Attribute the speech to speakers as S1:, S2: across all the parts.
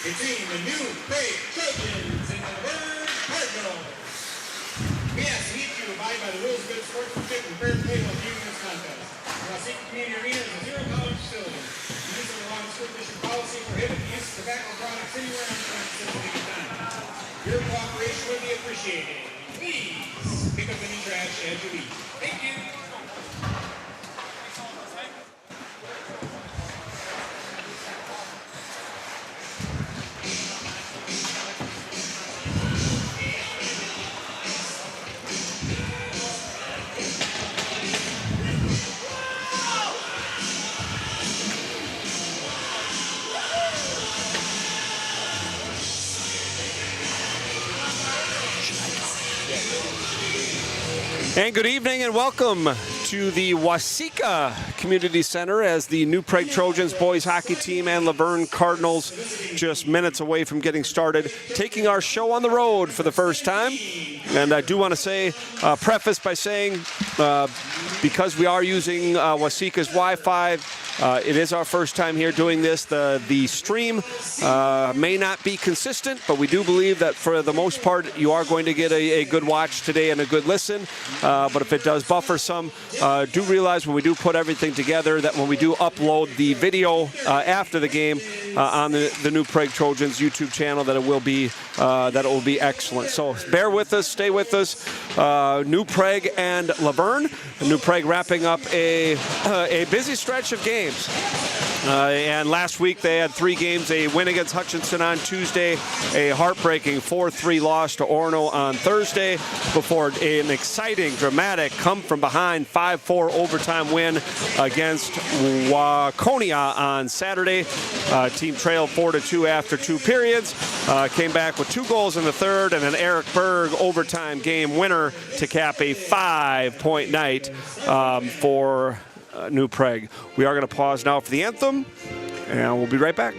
S1: between the New Prague Trojans and the Luverne Cardinals. We ask each to abide by the rules of good sportsmanship and fair play while viewing this contest. The Waseca Community Arena is a zero-tolerance facility. The use of the law school district policy prohibits the use of tobacco products anywhere on the premises at any time. Your cooperation would be appreciated. Please pick up any trash as you leave. Thank you.
S2: And good evening and welcome to the Waseca Community Center as the New Prague Trojans boys hockey team and Luverne Cardinals just minutes away from getting started, taking our show on the road for the first time. And I do want to say, preface by saying, because we are using Waseca's Wi-Fi, it is our first time here doing this. The stream may not be consistent, but we do believe that for the most part you are going to get a good watch today and a good listen. But if it does buffer some, do realize when we do put everything together that when we do upload the video after the game on the New Prague Trojans YouTube channel, that it will be excellent. So bear with us, stay with us. New Prague and Luverne. New Prague wrapping up a busy stretch of games. And last week they had 3 games, a win against Hutchinson on Tuesday, a heartbreaking 4-3 loss to Orono on Thursday, before an exciting, dramatic come-from-behind 5-4 overtime win against Waconia on Saturday. Team trailed 4-2 after 2 periods, came back with 2 goals in the third and an Eric Berg overtime game winner to cap a 5-point night for New Prague. We are going to pause now for the anthem, and we'll be right back.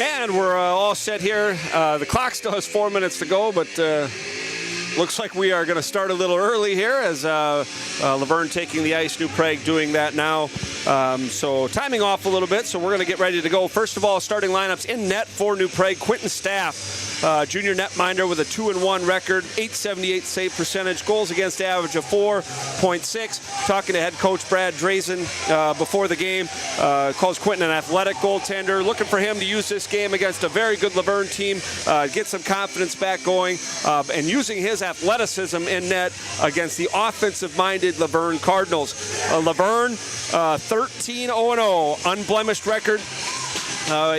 S2: And we're all set here. The clock still has 4 minutes to go, but looks like we are going to start a little early here as Luverne taking the ice, New Prague doing that now. So timing off a little bit, so we're going to get ready to go. First of all, starting lineups in net for New Prague. Quentin Staff, junior netminder with a 2-1 record, .878 save percentage, goals against average of 4.6. Talking to head coach Brad Drazen before the game, calls Quentin an athletic goaltender. Looking for him to use this game against a very good Luverne team, get some confidence back going, and using his athleticism in net against the offensive-minded Luverne Cardinals. Luverne 13-0-0, unblemished record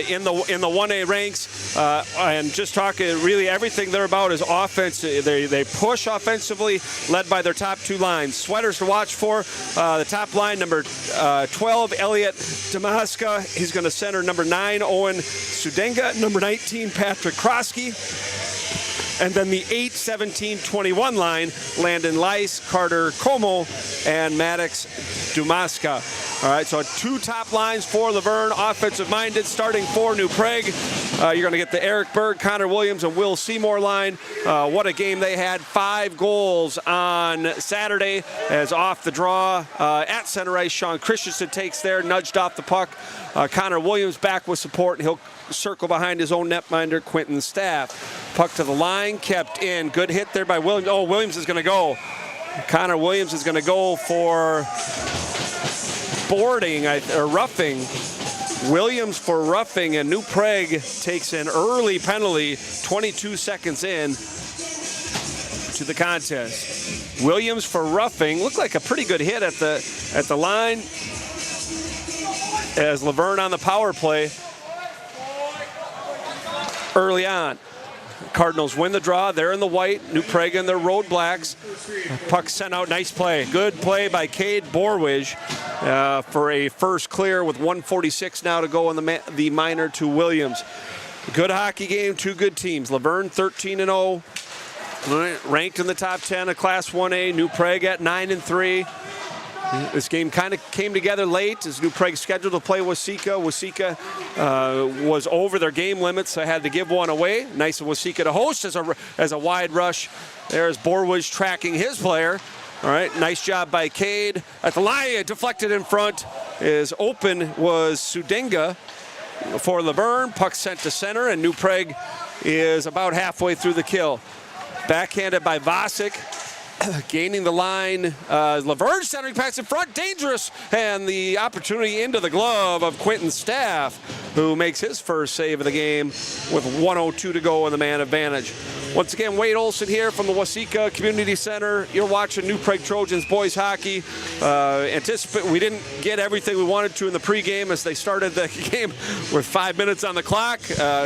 S2: in the 1A ranks, and just talking really everything they're about is offense. They push offensively, led by their top 2 lines. Sweaters to watch for, the top line, number 12, Elliot Damaska. He's going to center number 9, Owen Sudenga, number 19, Patrick Krosky. And then the 8-17-21 line, Landon Lice, Carter Como, and Maddox Dumaska. All right, so 2 top lines for Luverne, offensive-minded, starting for New Prague. You're going to get the Eric Berg, Connor Williams, and Will Seymour line. What a game they had. 5 goals on Saturday as off the draw at center ice. Sean Christensen takes there, nudged off the puck. Connor Williams back with support, and he'll circle behind his own netminder, Quentin Staff. Puck to the line, kept in. Good hit there by Williams. Oh, Williams is going to go. Connor Williams is going to go for boarding or roughing. Williams for roughing, and New Prague takes an early penalty 22 seconds in to the contest. Williams for roughing. Looked like a pretty good hit at the line as Luverne on the power play early on. Cardinals win the draw. They're in the white. New Prague in their road blacks. Puck sent out. Nice play. Good play by Cade Borwij for a first clear with 1:46 now to go on the minor to Williams. Good hockey game. 2 good teams. Luverne 13-0. Ranked in the top 10 of Class 1A. New Prague at 9-3. This game kind of came together late as New Prague scheduled to play Waseca. Waseca was over their game limits, so I had to give one away. Nice of Waseca to host as a wide rush. There's Borwij tracking his player. All right, nice job by Cade. At the line, deflected in front. Is open was Sudenga for Luverne. Puck sent to center, and New Prague is about halfway through the kill. Backhanded by Vasic. Gaining the line, Luverne centering pass in front, dangerous, and the opportunity into the glove of Quentin Staff, who makes his first save of the game with 1:02 to go in the man advantage. Once again, Wade Olson here from the Waseca Community Center. You're watching New Prague Trojans boys hockey. We didn't get everything we wanted to in the pregame as they started the game with 5 minutes on the clock.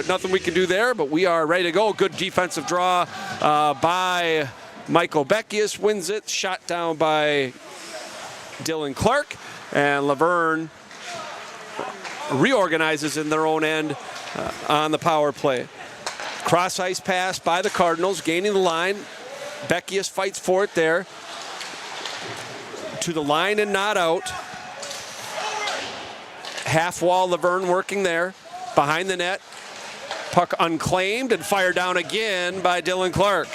S2: Nothing we can do there, but we are ready to go. Good defensive draw by Michael Beckius, wins it, shot down by Dylan Clark, and Luverne reorganizes in their own end on the power play. Cross ice pass by the Cardinals, gaining the line. Beckius fights for it there. To the line and not out. Half wall Luverne working there, behind the net. Puck unclaimed and fired down again by Dylan Clark.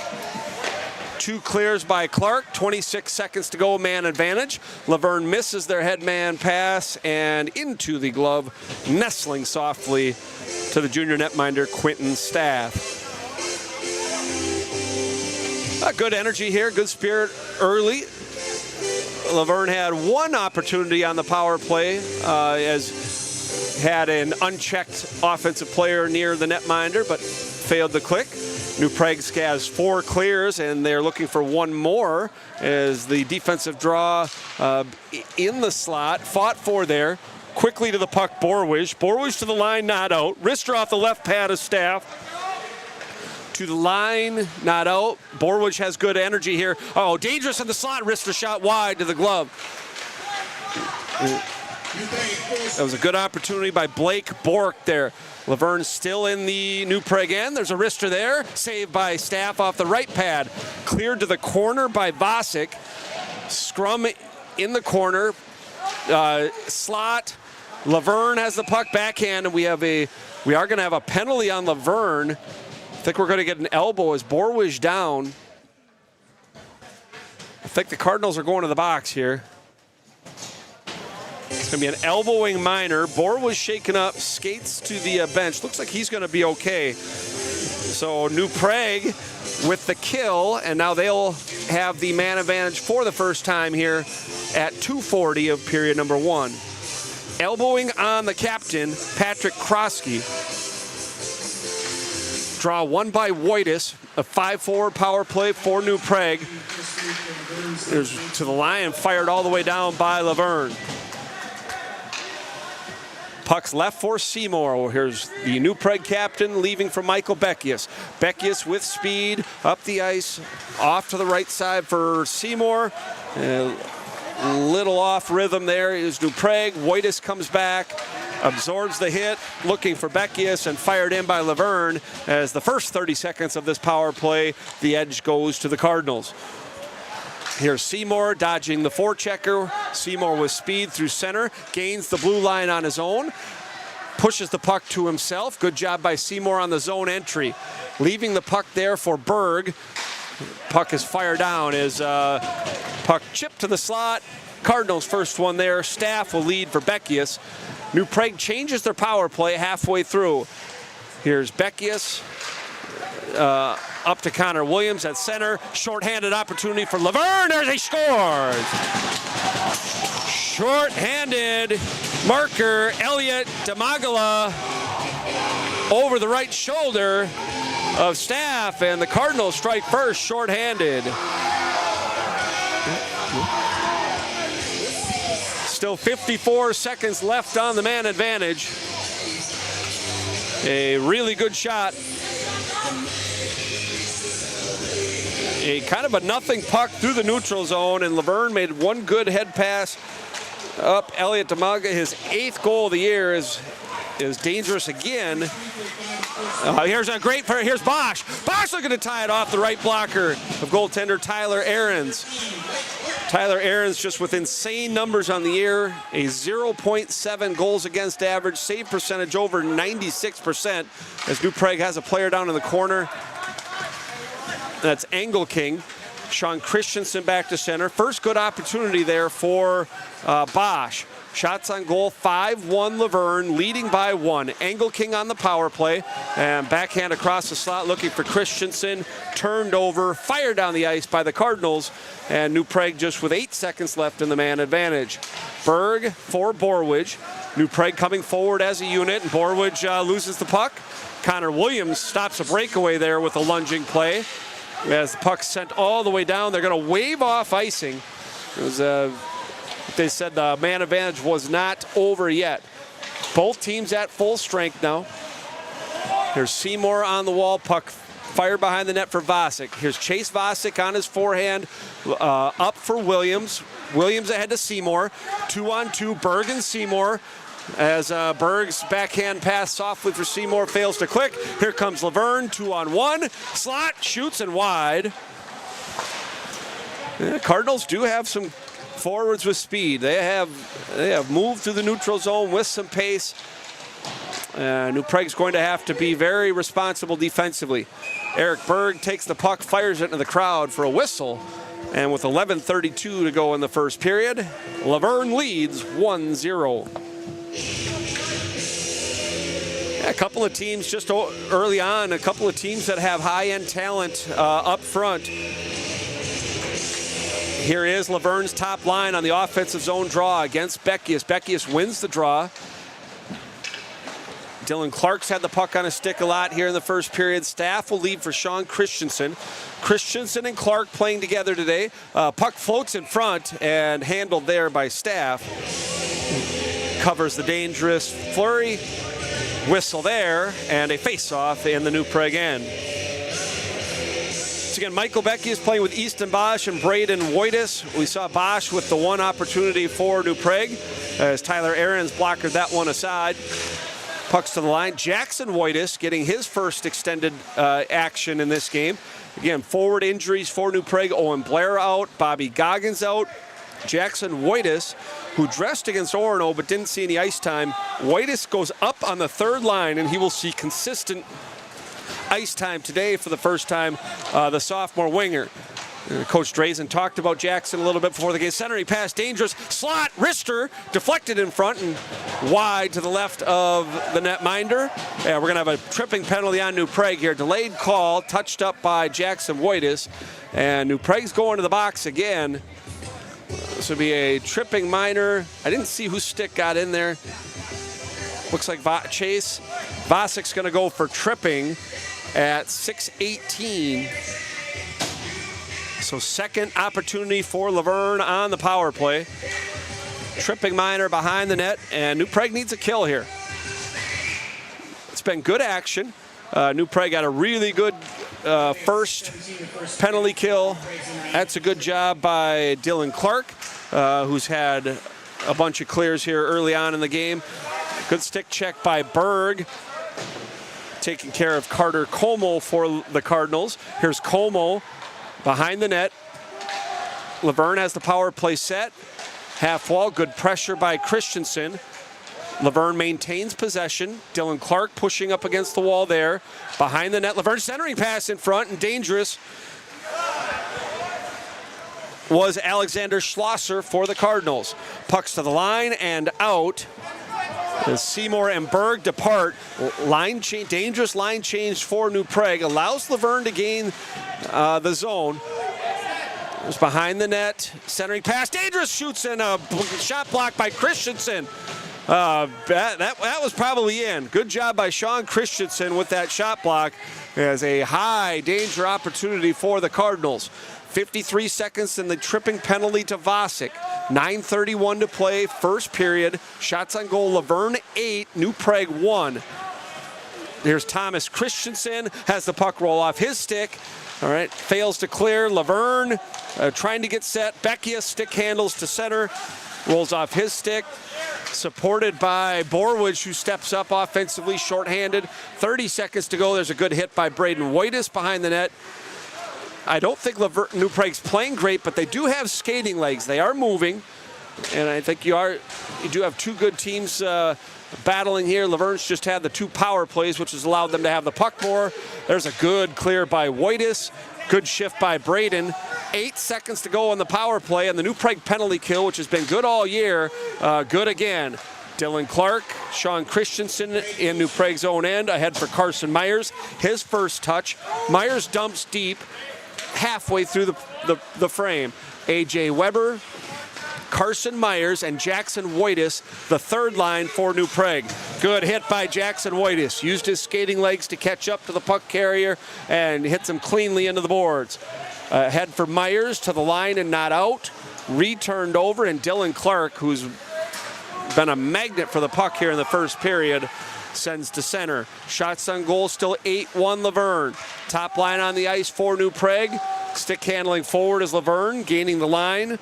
S2: 2 clears by Clark, 26 seconds to go, man advantage. Luverne misses their headman pass and into the glove, nestling softly to the junior netminder, Quentin Staff. Good energy here, good spirit early. Luverne had 1 opportunity on the power play as had an unchecked offensive player near the netminder, but failed to click. New Prague has 4 clears, and they're looking for 1 more as the defensive draw in the slot, fought for there. Quickly to the puck, Borwij. Borwij to the line, not out. Wrister off the left pad of Staff. To the line, not out. Borwij has good energy here. Oh, dangerous in the slot. Wrister shot wide to the glove. That was a good opportunity by Blake Bork there. Luverne still in the New Prague end. There's a wrister there. Saved by Staff off the right pad. Cleared to the corner by Vasic. Scrum in the corner. Slot. Luverne has the puck backhand, and we are going to have a penalty on Luverne. I think we're going to get an elbow as Borwij down. I think the Cardinals are going to the box here. It's going to be an elbowing minor. Borwij shaken up, skates to the bench. Looks like he's going to be okay. So New Prague with the kill, and now they'll have the man advantage for the first time here at 2:40 of period number 1. Elbowing on the captain, Patrick Krosky. Draw 1 by Wojtis, a 5-4 power play for New Prague. There's to the line, fired all the way down by Luverne. Puck's left for Seymour. Here's the New Prague captain leaving for Michael Beckius. Beckius with speed, up the ice, off to the right side for Seymour. Little off rhythm there is New Prague. Wojtis comes back, absorbs the hit, looking for Beckius, and fired in by Luverne as the first 30 seconds of this power play, the edge goes to the Cardinals. Here's Seymour dodging the forechecker. Seymour with speed through center, gains the blue line on his own. pushes the puck to himself. Good job by Seymour on the zone entry. Leaving the puck there for Berg. Puck is fired down as puck chipped to the slot. Cardinals first one there. Staff will lead for Beckius. New Prague changes their power play halfway through. Here's Beckius. Up to Connor Williams at center. Short-handed opportunity for Luverne as he scores. Short-handed marker, Elliot Damagala over the right shoulder of Staff, and the Cardinals strike first, short-handed. Still 54 seconds left on the man advantage. A really good shot. A kind of a nothing puck through the neutral zone, and Luverne made one good head pass up. Elliot Damaga, his 8th goal of the year, is dangerous again. Here's Bosch. Bosch looking to tie it off the right blocker of goaltender Tyler Ahrens. Tyler Ahrens just with insane numbers on the year, a 0.7 goals against average, save percentage over 96%, as New Prague has a player down in the corner. That's Engelking. Sean Christensen back to center. First good opportunity there for Bosch. Shots on goal, 5-1 Luverne, leading by 1. Engelking on the power play, and backhand across the slot looking for Christensen. Turned over, fired down the ice by the Cardinals, and New Prague just with 8 seconds left in the man advantage. Berg for Borwidge. New Prague coming forward as a unit, and Borwidge loses the puck. Connor Williams stops a breakaway there with a lunging play. As the puck's sent all the way down, they're going to wave off icing. It was they said the man advantage was not over yet. Both teams at full strength now. Here's Seymour on the wall, puck fired behind the net for Vasek. Here's Chase Vasek on his forehand, up for Williams. Williams ahead to Seymour. 2-on-2, Berg and Seymour. As Berg's backhand pass softly for Seymour fails to click. Here comes Luverne, 2-on-1. Slot, shoots, and wide. The Cardinals do have some forwards with speed. They have moved through the neutral zone with some pace. New Prague's going to have to be very responsible defensively. Eric Berg takes the puck, fires it into the crowd for a whistle. And with 11:32 to go in the first period, Luverne leads 1-0. A couple of teams just early on, a couple of teams that have high-end talent up front. Here is Luverne's top line on the offensive zone draw against Beckius. Beckius wins the draw. Dylan Clark's had the puck on his stick a lot here in the first period. Staff will lead for Sean Christensen. Christensen and Clark playing together today. Puck floats in front and handled there by Staff. Covers the dangerous flurry. Whistle there, and a face-off in the New Prague end. So again, Michael Beckius is playing with Easton Bosch and Braden Wojtis. We saw Bosch with the one opportunity for New Prague, as Tyler Ahrens blocked that one aside. Pucks to the line. Jackson Wojtis getting his first extended action in this game. Again, forward injuries for New Prague. Owen Blair out, Bobby Goggins out. Jackson Wojtis, who dressed against Orono but didn't see any ice time. Wojtis goes up on the third line, and he will see consistent ice time today for the first time, the sophomore winger. Coach Drazen talked about Jackson a little bit before the game. Center, he passed dangerous. Slot, wrister, deflected in front and wide to the left of the netminder. We're going to have a tripping penalty on New Prague here. Delayed call, touched up by Jackson Wojtis. And New Prague's going to the box again. This would be a tripping minor. I didn't see whose stick got in there. Looks like Chase Vasek's going to go for tripping at 6:18. So second opportunity for Luverne on the power play. Tripping minor behind the net, and New Prague needs a kill here. It's been good action. New Prague got a really good first penalty kill. That's a good job by Dylan Clark, who's had a bunch of clears here early on in the game. Good stick check by Berg, taking care of Carter Como for the Cardinals. Here's Como behind the net. Luverne has the power play set. Half wall, good pressure by Christensen. Luverne maintains possession. Dylan Clark pushing up against the wall there. Behind the net, Luverne centering pass in front and dangerous. Was Alexander Schlosser for the Cardinals. Pucks to the line and out. As Seymour and Berg depart, dangerous line change for New Prague, allows Luverne to gain the zone. It's behind the net, centering pass, dangerous, shoots in a shot blocked by Christensen. That was probably in. Good job by Sean Christensen with that shot block as a high danger opportunity for the Cardinals. 53 seconds and the tripping penalty to Vasic. 9:31 to play, first period. Shots on goal, Luverne 8, New Prague 1. Here's Thomas Christensen, has the puck roll off his stick. All right, fails to clear. Luverne trying to get set. Beckia stick handles to center, rolls off his stick. Supported by Borwich, who steps up offensively, shorthanded. 30 seconds to go. There's a good hit by Braden Waitis behind the net. I don't think New Prague's playing great, but they do have skating legs. They are moving, and I think you do have two good teams battling here. Luverne's just had the 2 power plays, which has allowed them to have the puck more. There's a good clear by Waitis. Good shift by Braden. 8 seconds to go on the power play, and the New Prague penalty kill, which has been good all year, good again. Dylan Clark, Sean Christensen in New Prague's own end, ahead for Carson Myers. His first touch. Myers dumps deep, halfway through the frame. A.J. Weber, Carson Myers, and Jackson Waitis, the third line for New Prague. Good hit by Jackson Waitis. Used his skating legs to catch up to the puck carrier and hits him cleanly into the boards. Head for Myers to the line and not out. Returned over, and Dylan Clark, who's been a magnet for the puck here in the first period, sends to center. Shots on goal still 8-1 Luverne. Top line on the ice for New Prague. Stick handling forward is Luverne, gaining the line.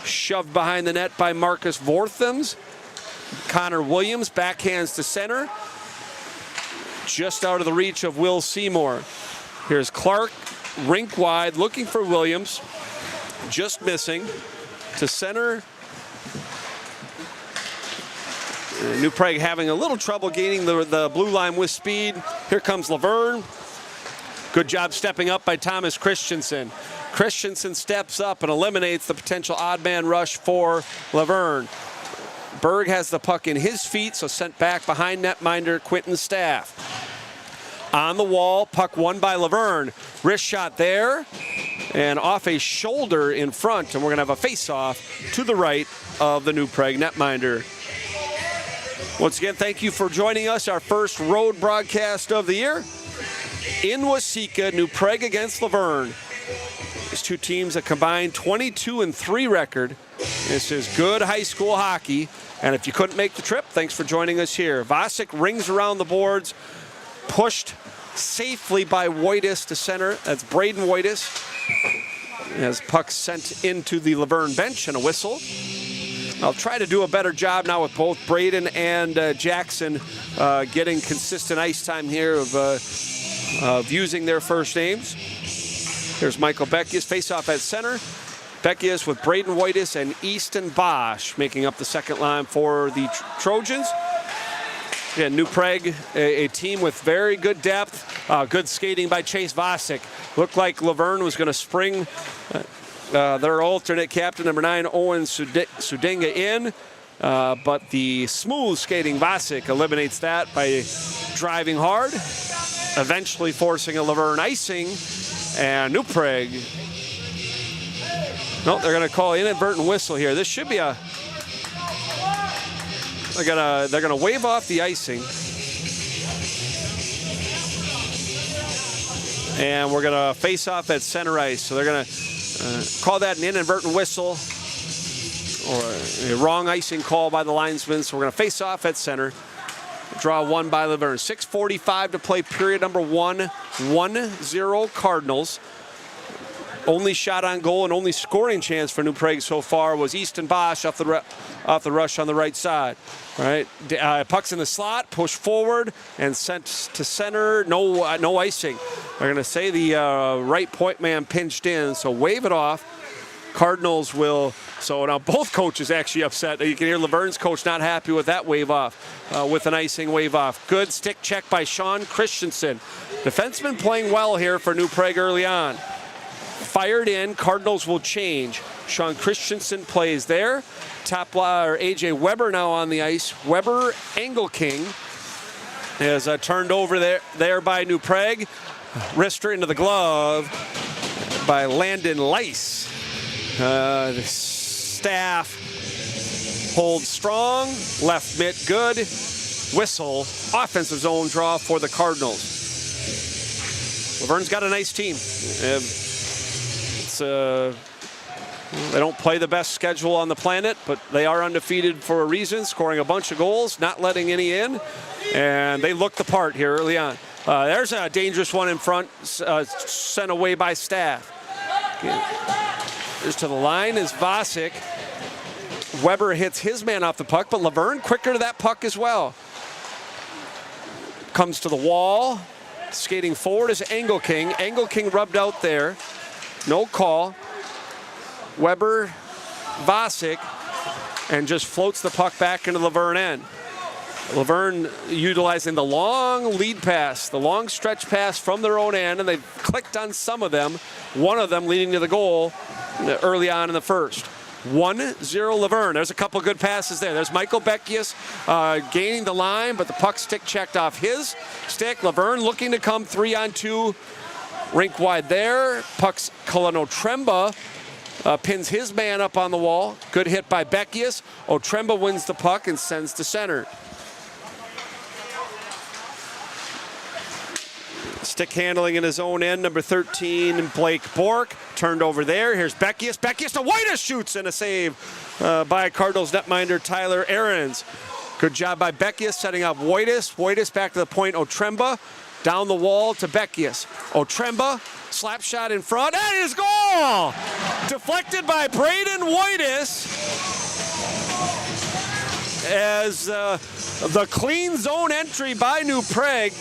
S2: Shoved behind the net by Marcus Vorthams. Connor Williams backhands to center. Just out of the reach of Will Seymour. Here's Clark, rink wide, looking for Williams. Just missing. To center. New Prague having a little trouble gaining the blue line with speed. Here comes Luverne. Good job stepping up by Thomas Christensen. Christensen steps up and eliminates the potential odd man rush for Luverne. Berg has the puck in his feet, so sent back behind netminder Quinton Staff. On the wall, puck won by Luverne. Wrist shot there, and off a shoulder in front, and we're going to have a face-off to the right of the New Prague netminder. Once again, thank you for joining us, our first road broadcast of the year. In Waseca, New Prague against Luverne. These two teams a combined 22-3 record. This is good high school hockey. And if you couldn't make the trip, thanks for joining us here. Vasic rings around the boards, pushed safely by Waitis to center. That's Braden Waitis. As puck sent into the Luverne bench and a whistle. I'll try to do a better job now with both Braden and Jackson getting consistent ice time here of using their first names. Here's Michael Beckius, face-off at center. Beckius with Braden Waitis and Easton Bosch making up the second line for the Trojans. Again, New Prague, a team with very good depth, good skating by Chase Vasic. Looked like Luverne was going to spring their alternate captain, number 9, Owen Sudenga, in. But the smooth skating Vasic eliminates that by driving hard, eventually forcing a Luverne icing. And New Prague, no, they're going to call inadvertent whistle here. This should be a, they're gonna wave off the icing. And we're going to face off at center ice. So they're going to call that an inadvertent whistle or a wrong icing call by the linesman. So we're going to face off at center. Draw one by Luverne. 6:45 to play, period number 1. 1-0 Cardinals. Only shot on goal and only scoring chance for New Prague so far was Easton Bosch off the rush on the right side. All right, puck's in the slot, push forward and sent to center. No icing. They're going to say the right point man pinched in, so wave it off. Cardinals will, so now both coaches actually upset. You can hear Luverne's coach not happy with that wave off, with an icing wave off. Good stick check by Sean Christensen. Defenseman playing well here for New Prague early on. Fired in, Cardinals will change. Sean Christensen plays there. Top AJ Weber now on the ice. Weber Engelking is turned over there by New Prague. Wrister into the glove by Landon Lice. The staff holds strong. Left mitt good. Whistle. Offensive zone draw for the Cardinals. Luverne's got a nice team. They don't play the best schedule on the planet, but they are undefeated for a reason, scoring a bunch of goals, not letting any in, and they look the part here early on. There's a dangerous one in front, sent away by Staff. Here's to the line is Vasek. Weber hits his man off the puck, but Luverne quicker to that puck as well. Comes to the wall. Skating forward is Engelking. Engelking rubbed out there. No call. Weber, Vasek, and just floats the puck back into Luverne end. Luverne utilizing the long lead pass, the long stretch pass from their own end, and they've clicked on some of them, one of them leading to the goal early on in the first. 1-0 Luverne. There's a couple good passes there. There's Michael Beckius gaining the line, but the puck stick checked off his stick. Luverne looking to come 3-on-2. Rink wide there. Puck's Cullen Otremba pins his man up on the wall. Good hit by Beckius. Otremba wins the puck and sends to center. Stick handling in his own end, number 13, Blake Bork. Turned over there. Here's Beckius. Beckius to Whitus, shoots, and a save by Cardinals netminder Tyler Ahrens. Good job by Beckius setting up Whitus. Whitus back to the point, Otremba. Down the wall to Beckius. Otremba, slap shot in front, and his goal! Deflected by Braden Whitus. As the clean zone entry by New Prague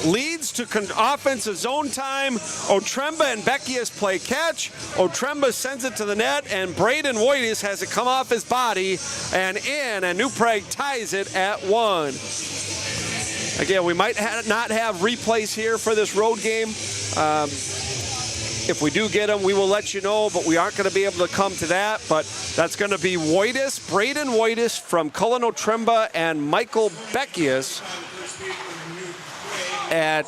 S2: leads to offensive zone time. Otremba and Beckius play catch. Otremba sends it to the net, and Braden Whitus has it come off his body and in, and New Prague ties it at 1. Again, we might not have replays here for this road game. If we do get them, we will let you know, but we aren't going to be able to come to that. But that's going to be Whitus, Braden Whitus from Cullen Otremba and Michael Beckius at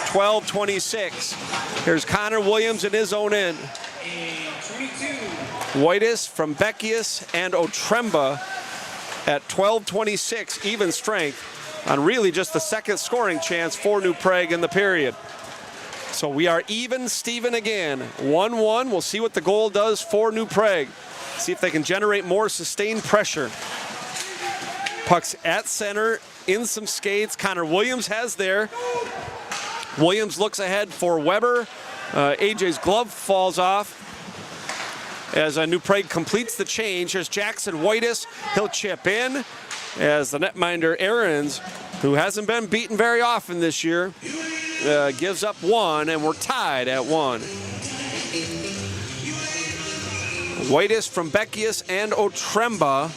S2: 12:26. Here's Connor Williams in his own end. Whitus from Beckius and Otremba at 12:26, even strength, on really just the second scoring chance for New Prague in the period. So we are even Steven again, 1-1. We'll see what the goal does for New Prague. See if they can generate more sustained pressure. Puck's at center, in some skates. Connor Williams has there. Williams looks ahead for Weber. AJ's glove falls off as New Prague completes the change. Here's Jackson Whitus. He'll chip in as the netminder Ahrens, who hasn't been beaten very often this year, gives up 1, and we're tied at 1. Whitus from Beckius and Otremba.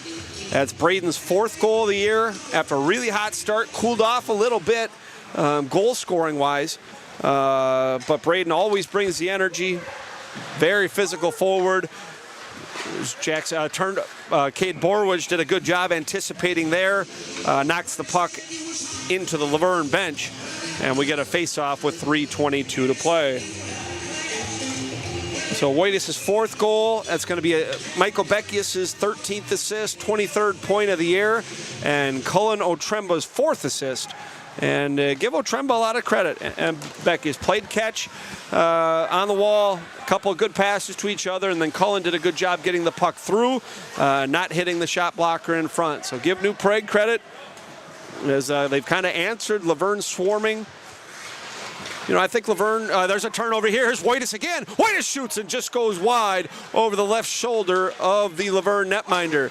S2: That's Braden's 4th goal of the year. After a really hot start, cooled off a little bit goal scoring wise, but Braden always brings the energy. Very physical forward. Jackson turned. Cade Borwich did a good job anticipating there. Knocks the puck into the Luverne bench, and we get a face-off with 3:22 to play. So Whitus' 4th goal. That's going to be Michael Beckius' 13th assist, 23rd point of the year, and Cullen Otremba's 4th assist. And give Otremba a lot of credit. And Beckius played catch on the wall, a couple of good passes to each other, and then Cullen did a good job getting the puck through, not hitting the shot blocker in front. So give New Prague credit, as they've kind of answered Luverne's swarming. You know, I think Luverne, there's a turnover here. Here's Whitus again. Whitus shoots and just goes wide over the left shoulder of the Luverne netminder.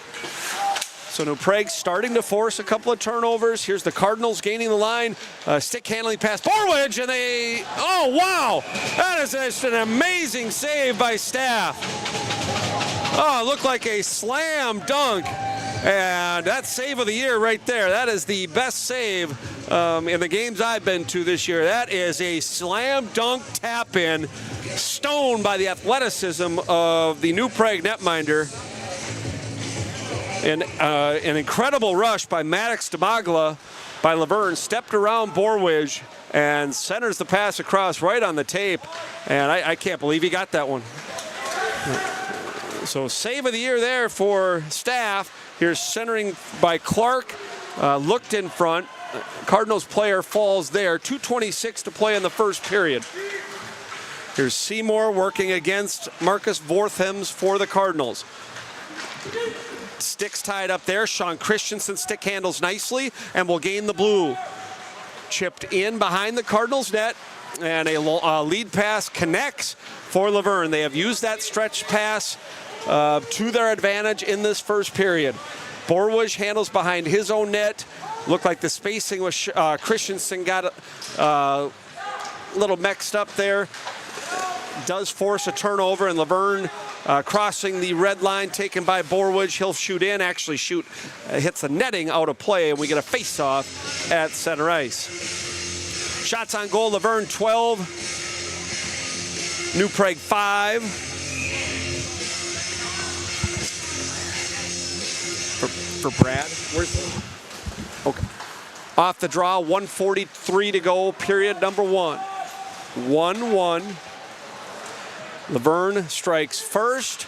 S2: So New Prague starting to force a couple of turnovers. Here's the Cardinals gaining the line. Stick handling pass, Borwidge, and they, oh wow! That is just an amazing save by Staff. Oh, it looked like a slam dunk. And that's save of the year right there. That is the best save in the games I've been to this year. That is a slam dunk tap in, stoned by the athleticism of the New Prague netminder. And an incredible rush by Maddox Damagla by Luverne, stepped around Borwidge and centers the pass across right on the tape. And I can't believe he got that one. So save of the year there for Staff. Here's centering by Clark, looked in front. Cardinals player falls there. 2:26 to play in the first period. Here's Seymour working against Marcus Vorthems for the Cardinals. Sticks tied up there. Sean Christensen stick handles nicely and will gain the blue. Chipped in behind the Cardinals net, and a lead pass connects for Luverne. They have used that stretch pass to their advantage in this first period. Borwidge handles behind his own net. Looked like the spacing was Christensen got a little mixed up there. Does force a turnover, and Luverne crossing the red line, taken by Borwidge. He'll shoot in, actually hits the netting out of play, and we get a face-off at center ice. Shots on goal, Luverne 12, New Prague 5. For Brad, okay. Off the draw, 1:43 to go, period number 1. 1-1. Luverne strikes first,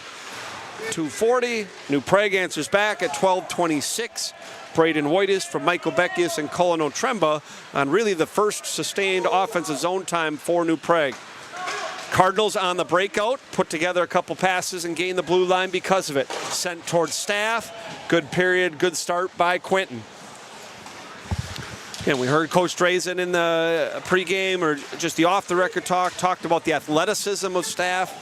S2: 2:40. New Prague answers back at 12:26. Braden Wojtis from Michael Beckius and Cullen Otremba on really the first sustained offensive zone time for New Prague. Cardinals on the breakout, put together a couple passes and gain the blue line because of it. Sent towards Staff. Good period, good start by Quinton. And we heard Coach Drazen in the pregame, or just the off-the-record talked about the athleticism of Staff.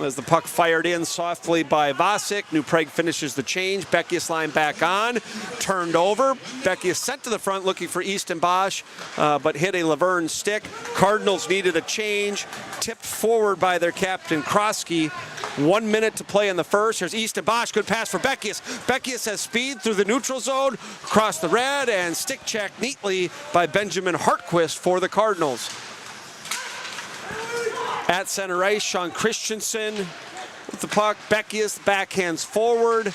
S2: As the puck fired in softly by Vasic, New Prague finishes the change. Beckius line back on, turned over. Beckius sent to the front looking for Easton Bosch, but hit a Luverne stick. Cardinals needed a change, tipped forward by their captain Krosky. 1 minute to play in the first. Here's Easton Bosch, good pass for Beckius. Beckius has speed through the neutral zone, across the red, and stick check neatly by Benjamin Hartquist for the Cardinals. At center ice, Sean Christensen with the puck. Beckius backhands forward.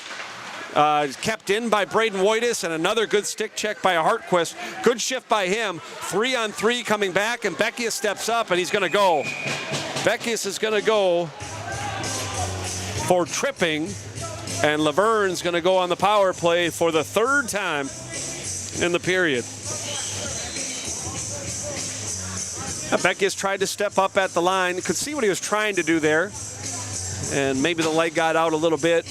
S2: Kept in by Braden Wojtis, and another good stick check by Hartquist. Good shift by him. 3-on-3 coming back, and Beckius steps up, and he's going to go. Beckius is going to go for tripping, and Luverne's going to go on the power play for the third time in the period. Beckius tried to step up at the line. Could see what he was trying to do there. And maybe the leg got out a little bit.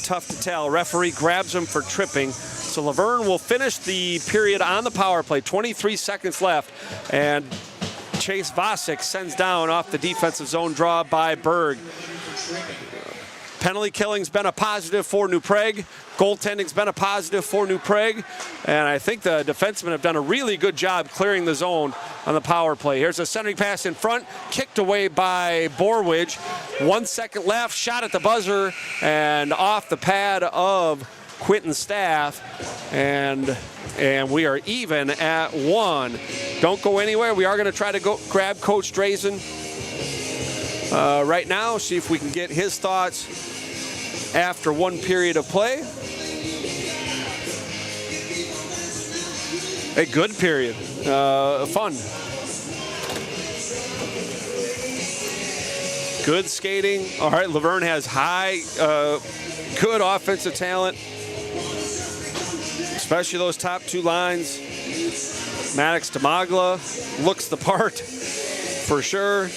S2: Tough to tell. Referee grabs him for tripping. So Luverne will finish the period on the power play. 23 seconds left. And Chase Vasic sends down off the defensive zone draw by Berg. Penalty killing's been a positive for New Prague. Goaltending's been a positive for New Prague. And I think the defensemen have done a really good job clearing the zone on the power play. Here's a centering pass in front, kicked away by Borwidge. 1 second left, shot at the buzzer, and off the pad of Quinton Staff. And we are even at 1. Don't go anywhere. We are going to try to go grab Coach Drazen right now, see if we can get his thoughts after one period of play. A good period, fun. Good skating. All right, Luverne has good offensive talent, especially those top two lines. Maddox Damagla looks the part for sure.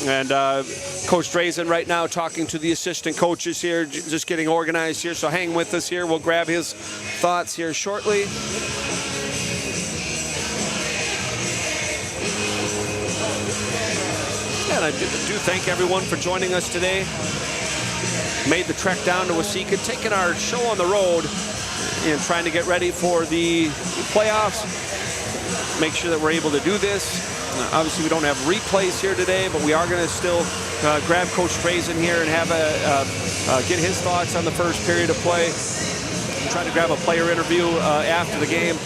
S2: And Coach Drazen right now talking to the assistant coaches here, just getting organized here. So hang with us here. We'll grab his thoughts here shortly. And I do thank everyone for joining us today. made the trek down to Waseca, taking our show on the road and trying to get ready for the playoffs. Make sure that we're able to do this. Obviously, we don't have replays here today, but we are going to still grab Coach Drazen here and have get his thoughts on the first period of play. Try to grab a player interview after the game.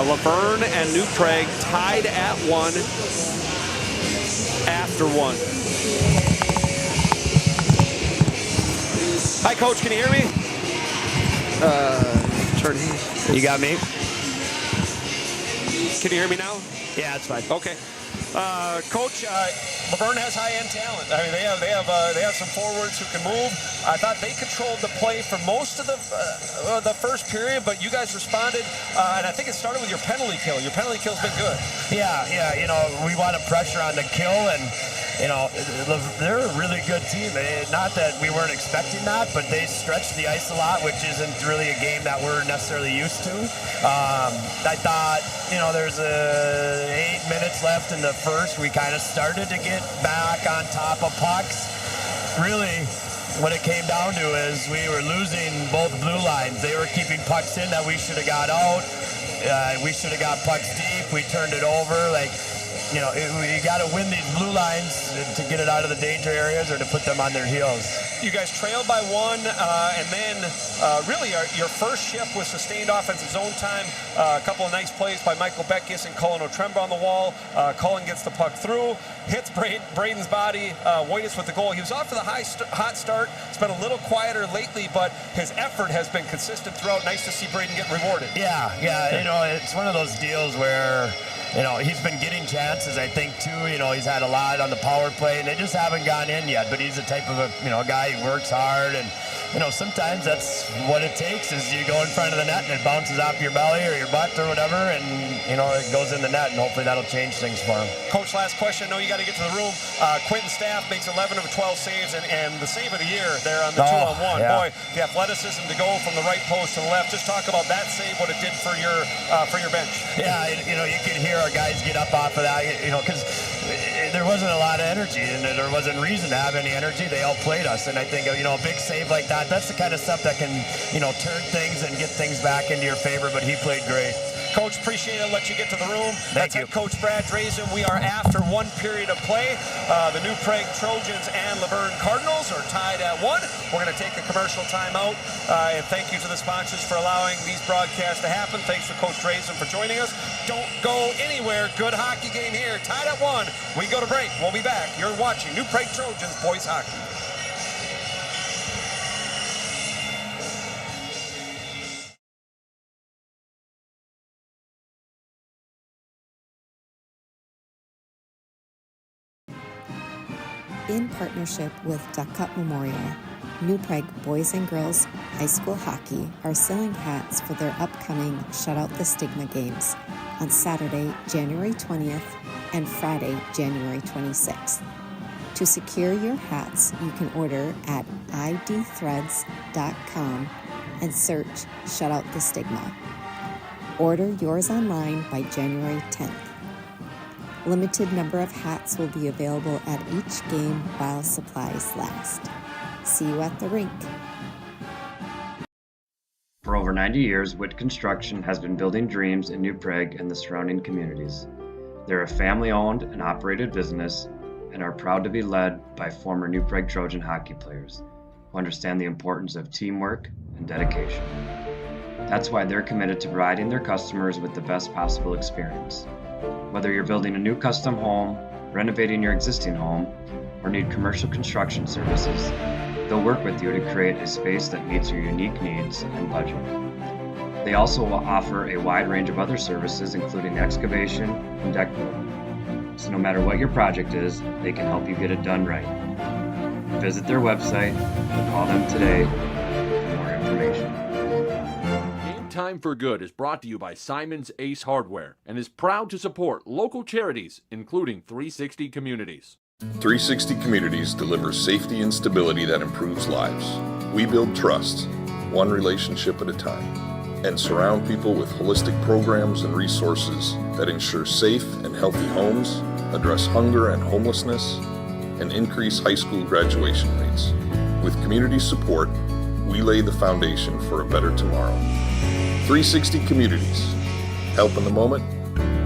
S2: Luverne and New Prague tied at 1 after 1. Hi, Coach. Can you hear me? You got me? Can you hear me now?
S3: Yeah, it's fine.
S2: Okay. Coach, Luverne has high-end talent. I mean, they have some forwards who can move. I thought they controlled the play for most of the first period, but you guys responded, and I think it started with your penalty kill. Your penalty kill's been good.
S3: Yeah. You know, we wanted pressure on the kill, and you know, they're a really good team. Not that we weren't expecting that, but they stretched the ice a lot, which isn't really a game that we're necessarily used to. I thought, you know, there's 8 minutes left in the first. We kind of started to get back on top of pucks. Really, what it came down to is we were losing both blue lines. They were keeping pucks in that we should have got out. We should have got pucks deep. We turned it over. Like, you know, you got to win these blue lines to get it out of the danger areas or to put them on their heels.
S2: You guys trailed by 1, and then really your first shift was sustained offensive zone time. A couple of nice plays by Michael Beckis and Cullen Otremba on the wall. Cullen gets the puck through, hits Braden's body. Wojtas with the goal. He was off to the hot start. It's been a little quieter lately, but his effort has been consistent throughout. Nice to see Braden get rewarded.
S3: Yeah. You know, it's one of those deals where, you know, he's been getting chances, I think, too. You know, he's had a lot on the power play, and they just haven't gone in yet. But he's the type of a guy who works hard, and, you know, sometimes that's what it takes is you go in front of the net and it bounces off your belly or your butt or whatever, and, you know, it goes in the net, and hopefully that'll change things for him.
S2: Coach, last question. I know you got to get to the room. Quentin Staff makes 11 of 12 saves, and the save of the year there on the 2-on-1.
S3: Yeah.
S2: Boy, the athleticism to go from the right post to the left. Just talk about that save, what it did for your bench.
S3: Yeah, you know, you could hear our guys get up off of that, you know, because there wasn't a lot of energy, and there wasn't reason to have any energy. They outplayed us, and I think, you know, a big save like that, that's the kind of stuff that can, you know, turn things and get things back into your favor, but he played great.
S2: Coach, appreciate it. Let you get to the room.
S3: Thank you.
S2: Head Coach Brad Drazen. We are after 1 period of play. The New Prague Trojans and Luverne Cardinals are tied at 1. We're going to take a commercial timeout. And thank you to the sponsors for allowing these broadcasts to happen. Thanks for Coach Drazen for joining us. Don't go anywhere. Good hockey game here. Tied at 1. We go to break. We'll be back. You're watching New Prague Trojans boys hockey.
S4: In partnership with Duck Cup Memorial, New Prague Boys and Girls High School Hockey are selling hats for their upcoming Shut Out the Stigma games on Saturday, January 20th and Friday, January 26th. To secure your hats, you can order at idthreads.com and search Shut Out the Stigma. Order yours online by January 10th. Limited number of hats will be available at each game while supplies last. See you at the rink.
S5: For over 90 years, Witt Construction has been building dreams in New Prague and the surrounding communities. They're a family-owned and operated business and are proud to be led by former New Prague Trojan hockey players who understand the importance of teamwork and dedication. That's why they're committed to providing their customers with the best possible experience. Whether you're building a new custom home, renovating your existing home, or need commercial construction services, they'll work with you to create a space that meets your unique needs and budget. They also will offer a wide range of other services, including excavation and deck building. So no matter what your project is, they can help you get it done right. Visit their website or call them today for more information.
S6: Game Time for Good is brought to you by Simon's Ace Hardware and is proud to support local charities, including 360 Communities.
S7: 360 Communities delivers safety and stability that improves lives. We build trust, one relationship at a time, and surround people with holistic programs and resources that ensure safe and healthy homes, address hunger and homelessness, and increase high school graduation rates. With community support, we lay the foundation for a better tomorrow. 360 Communities. Help in the moment,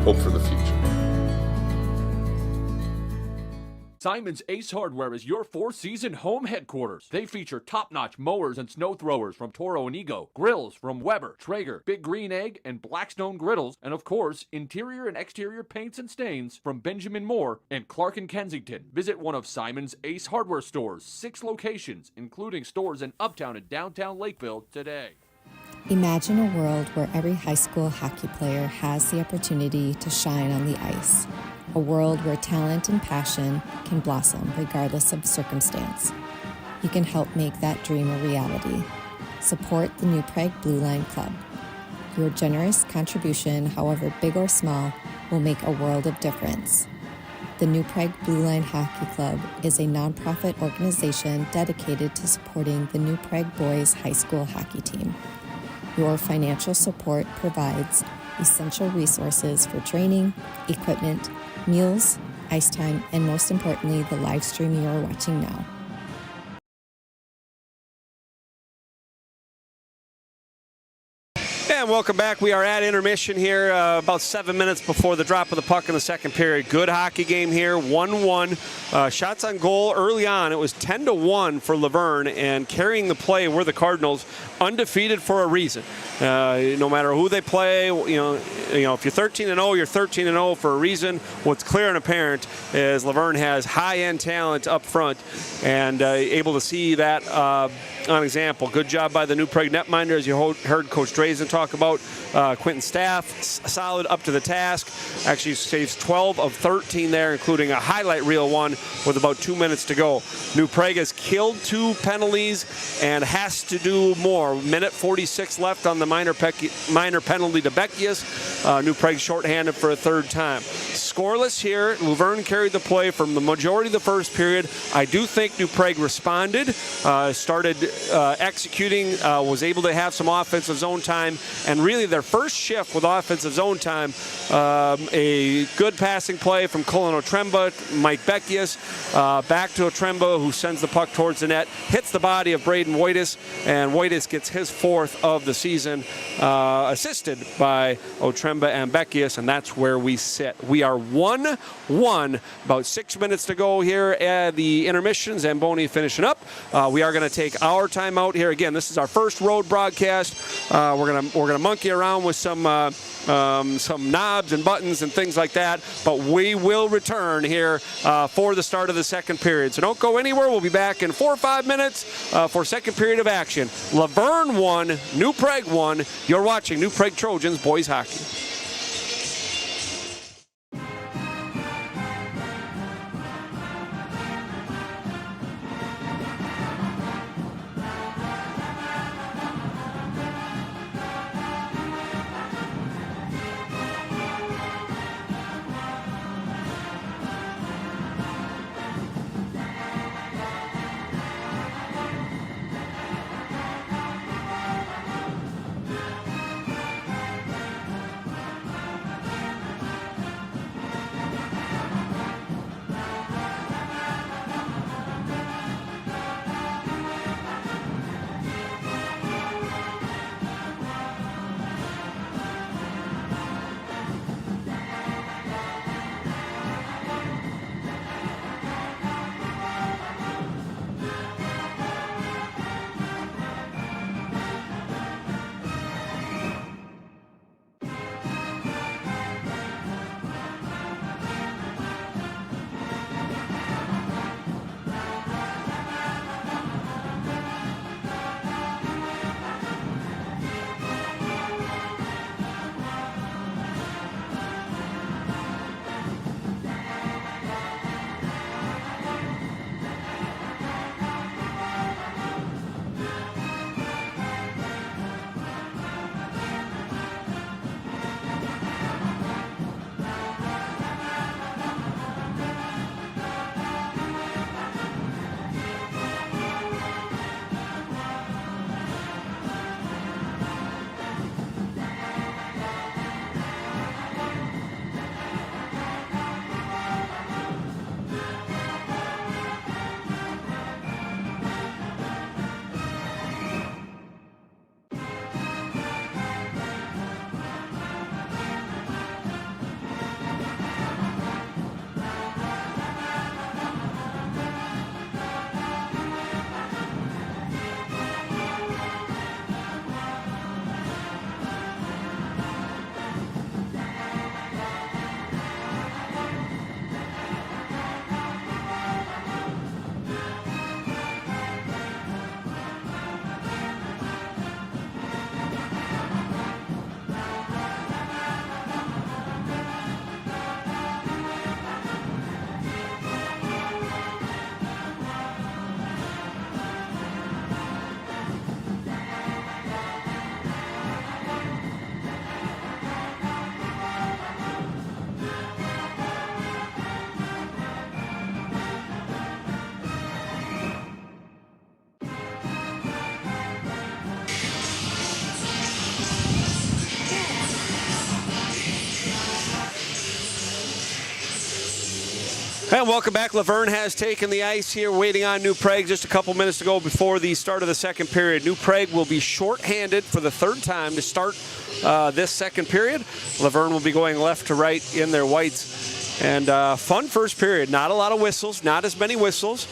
S7: hope for the future.
S6: Simon's Ace Hardware is your four-season home headquarters. They feature top-notch mowers and snow throwers from Toro and Ego, grills from Weber, Traeger, Big Green Egg, and Blackstone Griddles, and of course, interior and exterior paints and stains from Benjamin Moore and Clark and Kensington. Visit one of Simon's Ace Hardware stores, 6 locations, including stores in Uptown and downtown Lakeville today.
S4: Imagine a world where every high school hockey player has the opportunity to shine on the ice. A world where talent and passion can blossom regardless of circumstance. You can help make that dream a reality. Support the New Prague Blue Line Club. Your generous contribution, however big or small, will make a world of difference. The New Prague Blue Line Hockey Club is a nonprofit organization dedicated to supporting the New Prague Boys High School hockey team. Your financial support provides essential resources for training, equipment, meals, ice time, and most importantly, the live stream you are watching now.
S2: And welcome back. We are at intermission here, about 7 minutes before the drop of the puck in the second period. Good hockey game here, 1-1. Shots on goal early on. It was 10-1 for Luverne, and carrying the play were the Cardinals, undefeated for a reason. No matter who they play, you know, if you're 13-0, you're 13-0 for a reason. What's clear and apparent is Luverne has high-end talent up front, and able to see that on example. Good job by the New Prague netminder, as you heard Coach Drazen talk about. Quentin Staff, solid up to the task. Actually saves 12 of 13 there, including a highlight reel one with about 2 minutes to go. New Prague has killed 2 penalties and has to do more. Minute 46 left on the minor penalty to Beckius. New Prague shorthanded for a third time. Scoreless here. Luverne carried the play from the majority of the first period. I do think New Prague responded, started executing, was able to have some offensive zone time, and really their first shift with offensive zone time, a good passing play from Colin Otremba, Mike Beckius, back to Otremba, who sends the puck towards the net, hits the body of Braden Wojtis, and Wojtis gets his 4th of the season, assisted by Otremba and Beckius, and that's where we sit. We are 1-1, about 6 minutes to go here at the intermission. Zamboni finishing up. We are going to take our time out here. Again, this is our first road broadcast. We're gonna monkey around with some knobs and buttons and things like that, but we will return here for the start of the second period. So don't go anywhere. We'll be back in 4 or 5 minutes for second period of action. Luverne 1, New Prague 1. You're watching New Prague Trojans boys hockey. And welcome back. Luverne has taken the ice here, waiting on New Prague just a couple minutes to go before the start of the second period. New Prague will be shorthanded for the third time to start this second period. Luverne will be going left to right in their whites. And fun first period. Not a lot of whistles, not as many whistles.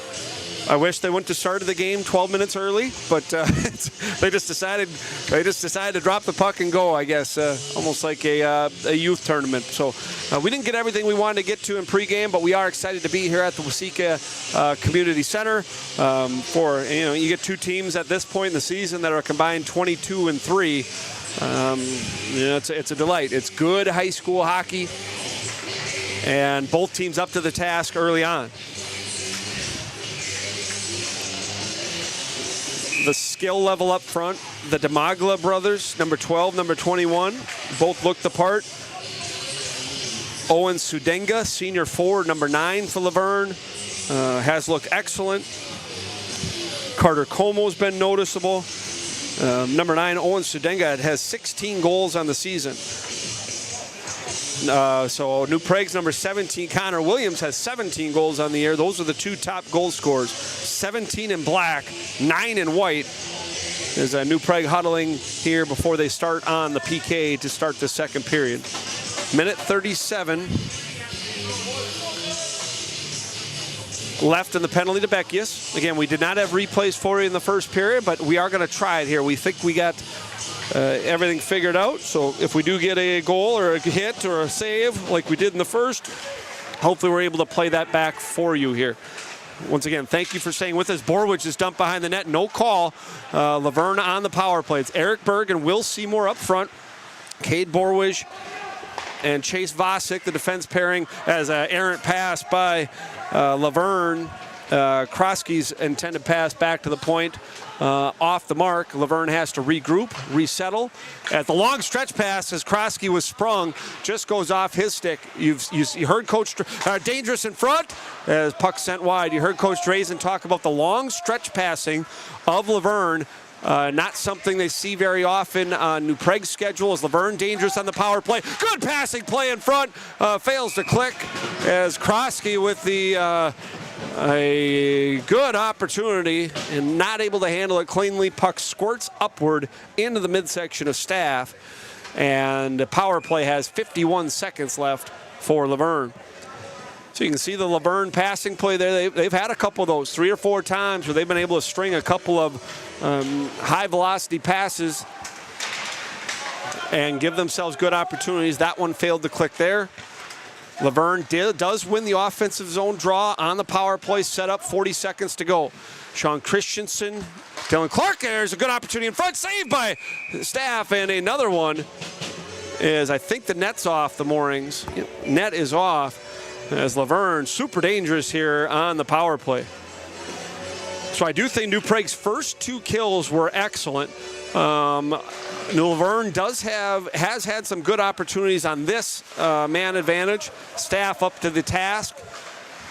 S2: I wish they went to start of the game 12 minutes early, but they just decided to drop the puck and go, I guess, almost like a youth tournament. So we didn't get everything we wanted to get to in pregame, but we are excited to be here at the Waseca Community Center. You get two teams at this point in the season that are combined 22-3. It's a delight. It's good high school hockey, and both teams up to the task early on. The skill level up front, the Demagla brothers, number 12, number 21, both looked the part. Owen Sudenga, senior forward, number 9 for Luverne, has looked excellent. Carter Como's been noticeable. Number 9, Owen Sudenga, has 16 goals on the season. So New Prague's number 17, Connor Williams, has 17 goals on the year. Those are the two top goal scorers. 17 in black, 9 in white. There's a New Prague huddling here before they start on the PK to start the second period. Minute 37 left in the penalty to Beckius. Again, we did not have replays for you in the first period, but we are going to try it here. We think we got everything figured out. So if we do get a goal or a hit or a save like we did in the first, hopefully we're able to play that back for you here. Once again, thank you for staying with us. Borwich is dumped behind the net. No call. Luverne on the power play. It's Eric Berg and Will Seymour up front. Cade Borwich and Chase Vosick, the defense pairing, as an errant pass by Luverne. Krosky's intended pass back to the point. Off the mark. Luverne has to regroup, resettle. At the long stretch pass, as Krosky was sprung, just goes off his stick. You heard Coach dangerous in front as puck sent wide. You heard Coach Drazen talk about the long stretch passing of Luverne. Not something they see very often on New Prague's schedule. As Luverne dangerous on the power play. Good passing play in front. Fails to click as Krosky with the a good opportunity and not able to handle it cleanly. Puck squirts upward into the midsection of Staff, and the power play has 51 seconds left for Luverne. So you can see the Luverne passing play there. They've had a couple of those 3 or 4 times where they've been able to string a couple of high velocity passes and give themselves good opportunities. That one failed to click there. Luverne does win the offensive zone draw on the power play, set up 40 seconds to go. Sean Christensen, Dylan Clark, there's a good opportunity in front, saved by Staff, and another one is, I think the net's off the moorings. Net is off as Luverne, super dangerous here on the power play. So I do think New Prague's first 2 kills were excellent. Luverne has had some good opportunities on this man advantage. Staff up to the task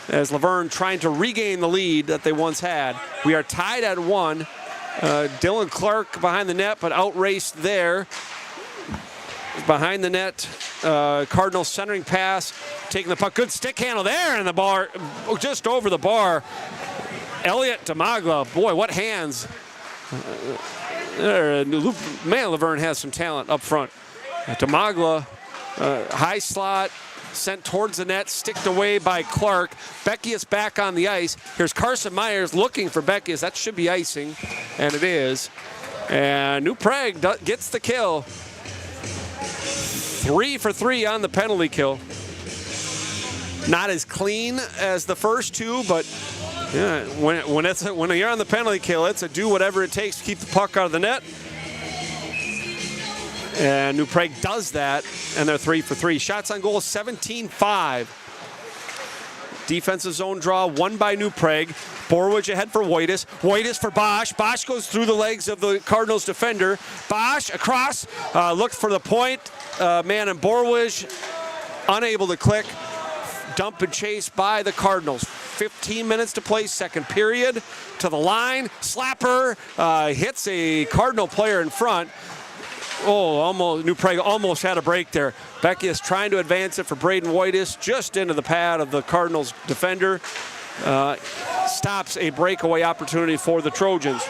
S2: as Luverne trying to regain the lead that they once had. We are tied at 1. Dylan Clark behind the net, but outraced there. Behind the net, Cardinals centering pass, taking the puck. Good stick handle there, and the bar, just over the bar. Elliot Demagla, boy, what hands. Man, Luverne has some talent up front. Demagla, high slot, sent towards the net, sticked away by Clark. Beckius back on the ice. Here's Carson Myers looking for Beckius. That should be icing, and it is. And New Prague gets the kill. 3 for 3 on the penalty kill. Not as clean as the first 2, but yeah, when you're on the penalty kill, it's a do whatever it takes to keep the puck out of the net. And New Prague does that, and they're 3 for 3. Shots on goal, 17-5. Defensive zone draw, won by New Prague. Borwich ahead for Wojtas. Wojtas for Bosch. Bosch goes through the legs of the Cardinals defender. Bosch across, looked for the point. Man in Borwich, unable to click. Dump and chase by the Cardinals. 15 minutes to play, second period. To the line, slapper, hits a Cardinal player in front. almost New Prague almost had a break there. Beckius trying to advance it for Braden Whitus, just into the pad of the Cardinals defender. Stops a breakaway opportunity for the Trojans.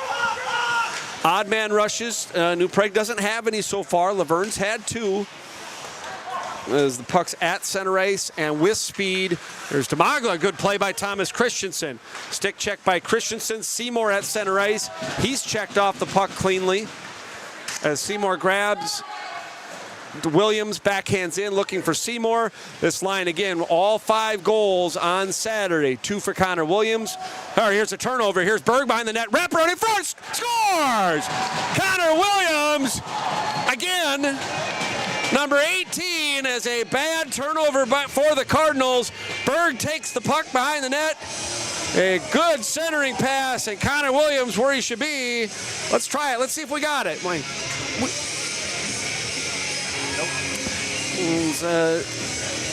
S2: Odd man rushes. New Prague doesn't have any so far. Laverne's had 2. As the puck's at center ice and with speed. There's Damagla, good play by Thomas Christensen. Stick check by Christensen. Seymour at center ice. He's checked off the puck cleanly. As Seymour grabs Williams, backhands in, looking for Seymour. This line again, all 5 goals on Saturday. 2 for Connor Williams. All right, here's a turnover. Here's Berg behind the net. Wraparound in front, scores! Connor Williams, again, number 18, as a bad turnover for the Cardinals. Berg takes the puck behind the net. A good centering pass, and Connor Williams where he should be. Let's try it. Let's see if we got it.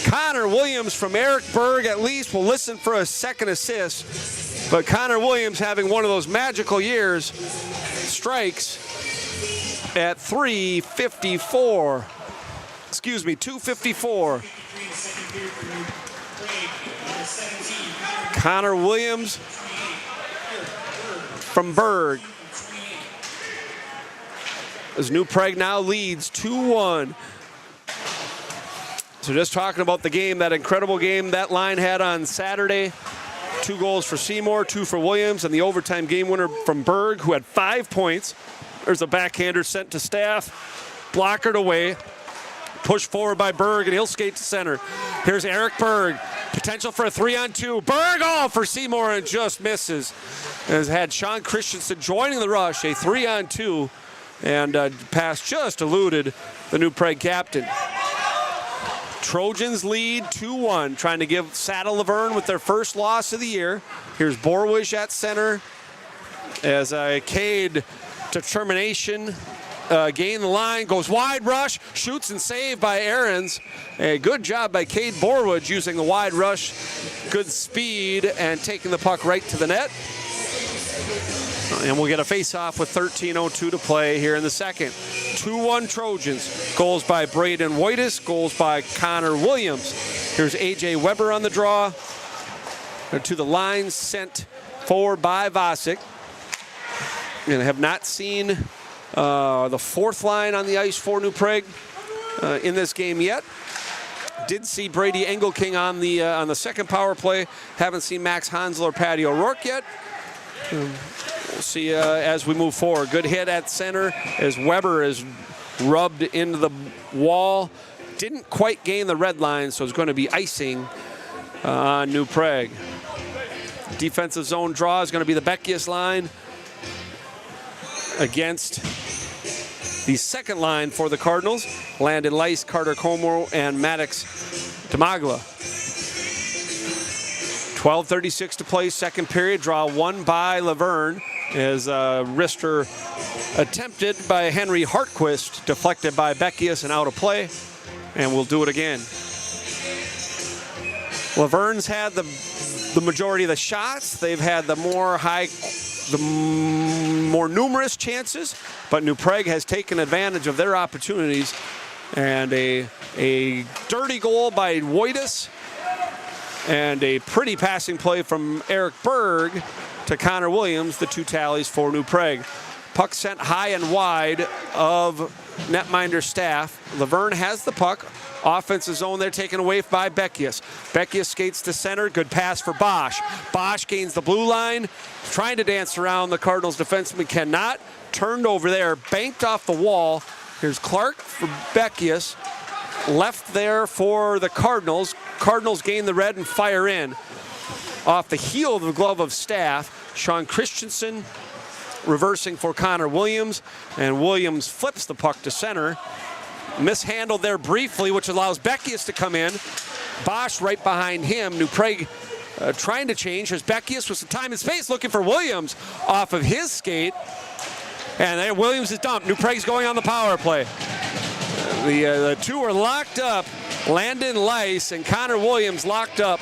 S2: Connor Williams from Eric Berg at least will listen for a second assist. But Connor Williams, having one of those magical years, strikes at 3:54. Excuse me, 2:54. Connor Williams from Berg. As New Prague now leads 2-1. So just talking about the game, that incredible game that line had on Saturday. 2 goals for Seymour, 2 for Williams, and the overtime game winner from Berg, who had 5 points. There's a backhander sent to Staff. Blockered away. Pushed forward by Berg, and he'll skate to center. Here's Eric Berg. Potential for a 3-on-2. Berg off for Seymour and just misses. Has had Sean Christensen joining the rush, a 3-on-2, and pass just eluded the New Prague captain. Trojans lead 2-1, trying to give Saddle Laverne with their first loss of the year. Here's Borwish at center as Cade determination. Gain the line, goes wide rush, shoots and saved by Aarons. A good job by Cade Borwood using the wide rush, good speed, and taking the puck right to the net. And we'll get a face-off with 13:02 to play here in the second. 2-1 Trojans. Goals by Braden Whitus, goals by Connor Williams. Here's A.J. Weber on the draw. To the line, sent forward by Vasic. And have not seen the 4th line on the ice for New Prague in this game yet. Did see Brady Engelking on the second power play. Haven't seen Max Hansel or Patty O'Rourke yet. We'll see as we move forward. Good hit at center as Weber is rubbed into the wall. Didn't quite gain the red line, so it's going to be icing on New Prague. Defensive zone draw is going to be the Beckius line against the second line for the Cardinals. Landon Lice, Carter Como, and Maddox Damagla. 12:36 to play, second period. Draw 1 by Laverne as wrister attempted by Henry Hartquist, deflected by Beckius and out of play, and we'll do it again. Laverne's had the majority of the shots. They've had the more numerous chances, but New Prague has taken advantage of their opportunities, and a dirty goal by Whitus and a pretty passing play from Eric Berg to Connor Williams, the 2 tallies for New Prague. Puck sent high and wide of netminder Staff. Laverne has the puck. Offensive zone there taken away by Beckius. Beckius skates to center. Good pass for Bosch. Bosch gains the blue line. Trying to dance around the Cardinals defenseman, cannot. Turned over there, banked off the wall. Here's Clark for Beckius. Left there for the Cardinals. Cardinals gain the red and fire in. Off the heel of the glove of Staff. Sean Christensen reversing for Connor Williams. And Williams flips the puck to center. Mishandled there briefly, which allows Beckius to come in. Bosch right behind him. New Prague trying to change. As Beckius with some time and space looking for Williams off of his skate. And there Williams is dumped. New Prague's going on the power play. The two are locked up. Landon Lice and Connor Williams locked up.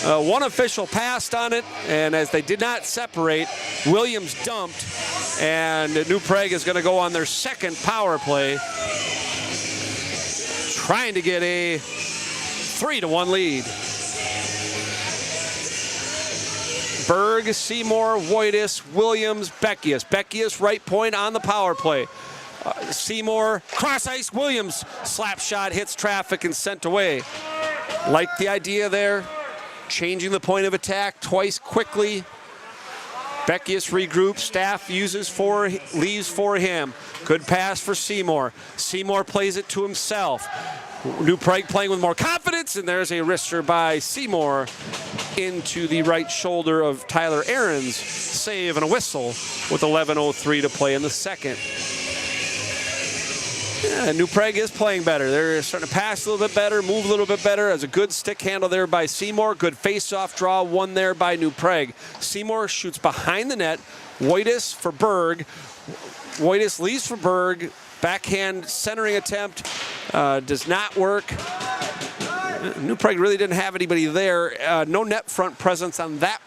S2: One official passed on it, and as they did not separate, Williams dumped, and New Prague is going to go on their second power play trying to get a 3-1 lead. Berg, Seymour, Wojtis, Williams, Beckius. Beckius right point on the power play. Seymour, cross ice, Williams, slap shot, hits traffic and sent away. Like the idea there, changing the point of attack twice quickly. Beckius regroups, Staff leaves for him. Good pass for Seymour. Seymour plays it to himself. New Prague playing with more confidence, and there's a wrister by Seymour into the right shoulder of Tyler Ahrens. Save and a whistle with 11:03 to play in the second. Yeah, New Prague is playing better. They're starting to pass a little bit better, move a little bit better. As a good stick handle there by Seymour. Good face-off draw, one there by New Prague. Seymour shoots behind the net. Wojtis for Berg. Wojtis leaves for Berg. Backhand centering attempt does not work. New Prague really didn't have anybody there. No net front presence on that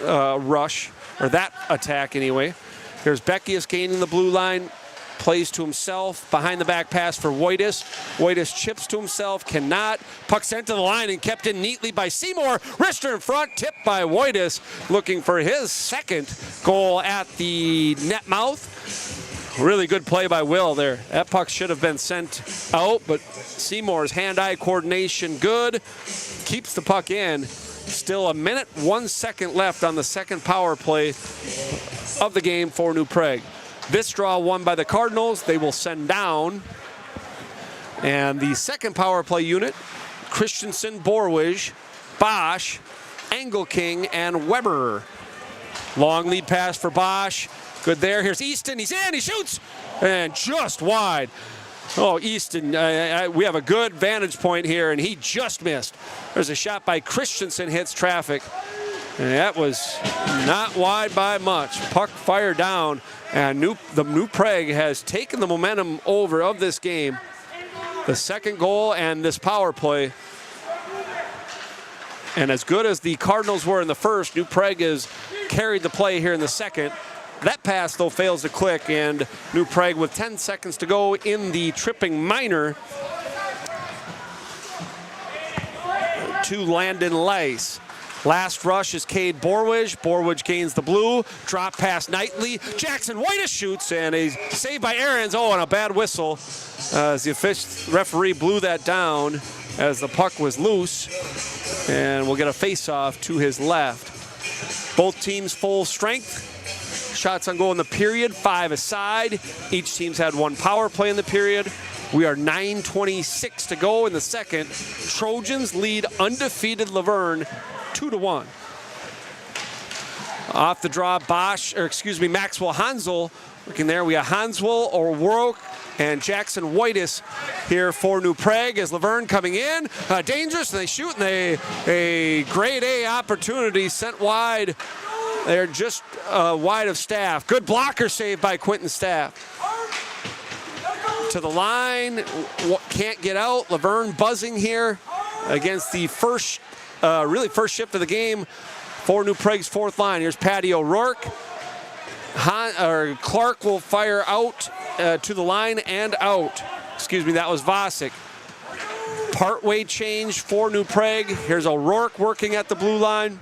S2: rush, or that attack anyway. Here's Beckius gaining the blue line. Plays to himself, behind the back pass for Wojtis. Wojtis chips to himself, cannot. Puck sent to the line and kept in neatly by Seymour. Wrister in front, tipped by Wojtis, looking for his second goal at the net mouth. Really good play by Will there. That puck should have been sent out, but Seymour's hand-eye coordination good. Keeps the puck in. Still 1 minute, 1 second left on the second power play of the game for New Prague. This draw won by the Cardinals. They will send down. And the second power play unit, Christensen, Borwij, Bosch, Engelking, and Weber. Long lead pass for Bosch. Good there. Here's Easton. He's in. He shoots. And just wide. Oh, Easton, we have a good vantage point here, and he just missed. There's a shot by Christensen, hits traffic. And that was not wide by much. Puck fired down. And the New Prague has taken the momentum over of this game. The second goal and this power play. And as good as the Cardinals were in the first, New Prague has carried the play here in the second. That pass, though, fails to click, and New Prague with 10 seconds to go in the tripping minor to Landon Lice. Last rush is Cade Borwij. Borwij gains the blue. Drop pass Knightley. Jackson Wojtis shoots, and a save by Ahrens. Oh, and a bad whistle as the referee blew that down as the puck was loose. And we'll get a face-off to his left. Both teams full strength. Shots on goal in the period, 5 aside. Each team's had 1 power play in the period. We are 9:26 to go in the second. Trojans lead undefeated Luverne 2-1. Off the draw, Maxwell Hansel. Looking there, we have Hansel, O'Rourke, and Jackson Wojtis here for New Prague as Luverne coming in. Dangerous, and they shoot, and a grade A opportunity sent wide. They're just wide of Staff. Good blocker save by Quentin Staff. To the line, can't get out. Luverne buzzing here against the first shift of the game for New Prague's fourth line. Here's Patty O'Rourke. Clark will fire out to the line and out. Excuse me, that was Vasic. Partway change for New Prague. Here's O'Rourke working at the blue line.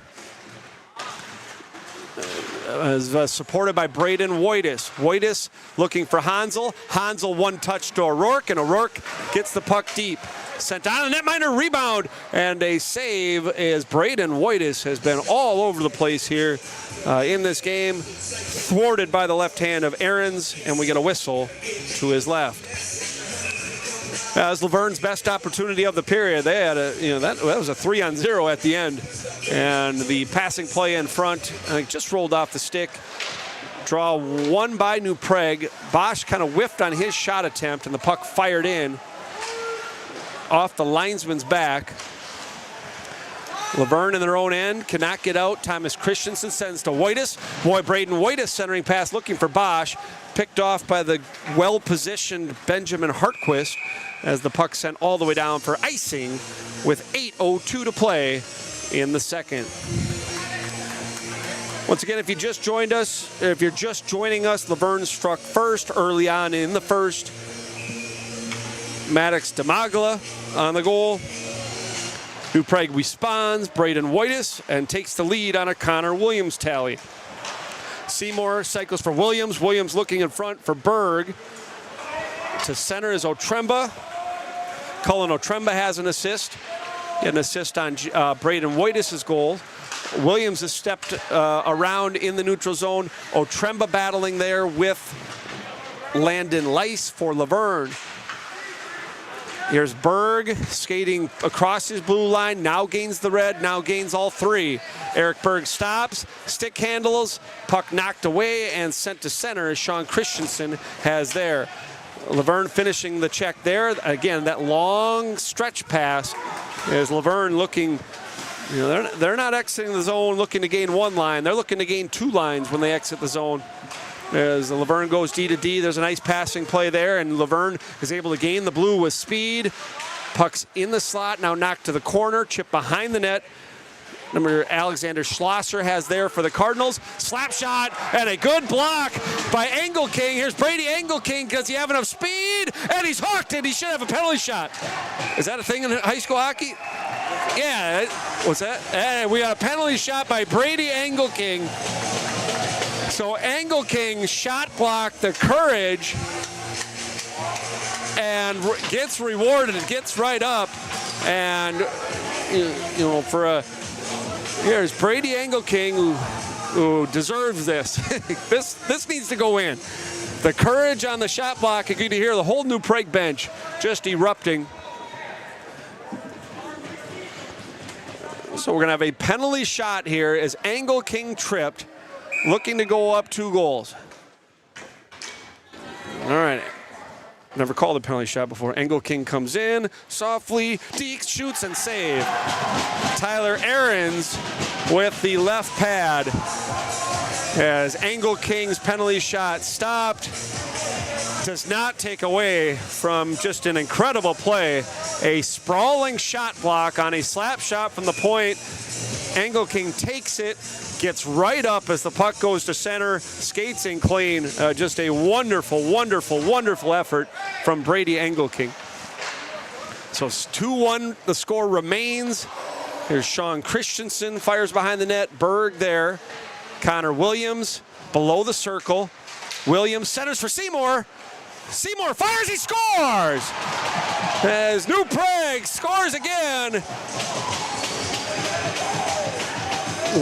S2: Supported by Braden Wojtis. Wojtis looking for Hansel. Hansel one touch to O'Rourke, and O'Rourke gets the puck deep. Sent down, a netminder rebound, and a save as Braden Wojtis has been all over the place here in this game. Thwarted by the left hand of Ahrens, and we get a whistle to his left. That was Luverne's best opportunity of the period. They had that was a 3-on-0 at the end, and the passing play in front, I think, just rolled off the stick. Draw won by New Prague. Bosch kind of whiffed on his shot attempt, and the puck fired in off the linesman's back. Luverne in their own end cannot get out. Thomas Christensen sends to Wojtis. Braden Wojtis centering pass looking for Bosch. Picked off by the well-positioned Benjamin Hartquist as the puck sent all the way down for icing with 8:02 to play in the second. Once again, if you just joined us, if you're just joining us, Luverne struck first early on in the first. Maddox Demagla on the goal. New Prague responds, Braden Whitus, and takes the lead on a Connor Williams tally. Seymour cycles for Williams. Williams looking in front for Berg. To center is Otremba. Cullen Otremba has an assist. He had an assist on Braden Whitus' goal. Williams has stepped around in the neutral zone. Otremba battling there with Landon Lice for Luverne. Here's Berg skating across his blue line, now gains the red, now gains all three. Eric Berg stops, stick handles, puck knocked away and sent to center as Sean Christensen has there. Luverne finishing the check there. Again, that long stretch pass is Luverne looking, you know, they're not exiting the zone looking to gain one line. They're looking to gain two lines when they exit the zone. As Luverne goes D to D, there's a nice passing play there, and Luverne is able to gain the blue with speed. Puck's in the slot, now knocked to the corner, chip behind the net. Number Alexander Schlosser has there for the Cardinals. Slap shot and a good block by Engelking. Here's Brady Engelking. Does he have enough speed? And he's hooked, and he should have a penalty shot. Is that a thing in high school hockey? Yeah, what's that? And we got a penalty shot by Brady Engelking. So Engelking shot blocked the Courage and gets rewarded, gets right up, and you know, for a, here's Brady Engelking who deserves this. this needs to go in. The Courage on the shot block, you can hear the whole New Prague bench just erupting. So we're gonna have a penalty shot here as Engelking tripped, looking to go up 2 goals. All right. Never called a penalty shot before. Engelking comes in softly. Deeks shoots and save. Tyler Ahrens with the left pad as Engelking's penalty shot stopped. Does not take away from just an incredible play. A sprawling shot block on a slap shot from the point. Engelking takes it, gets right up as the puck goes to center, skates in clean. Just a wonderful, wonderful, wonderful effort from Brady Engelking. So 2-1, the score remains. Here's Sean Christensen, fires behind the net. Berg there. Connor Williams below the circle. Williams centers for Seymour. Seymour fires, he scores! As New Prague scores again.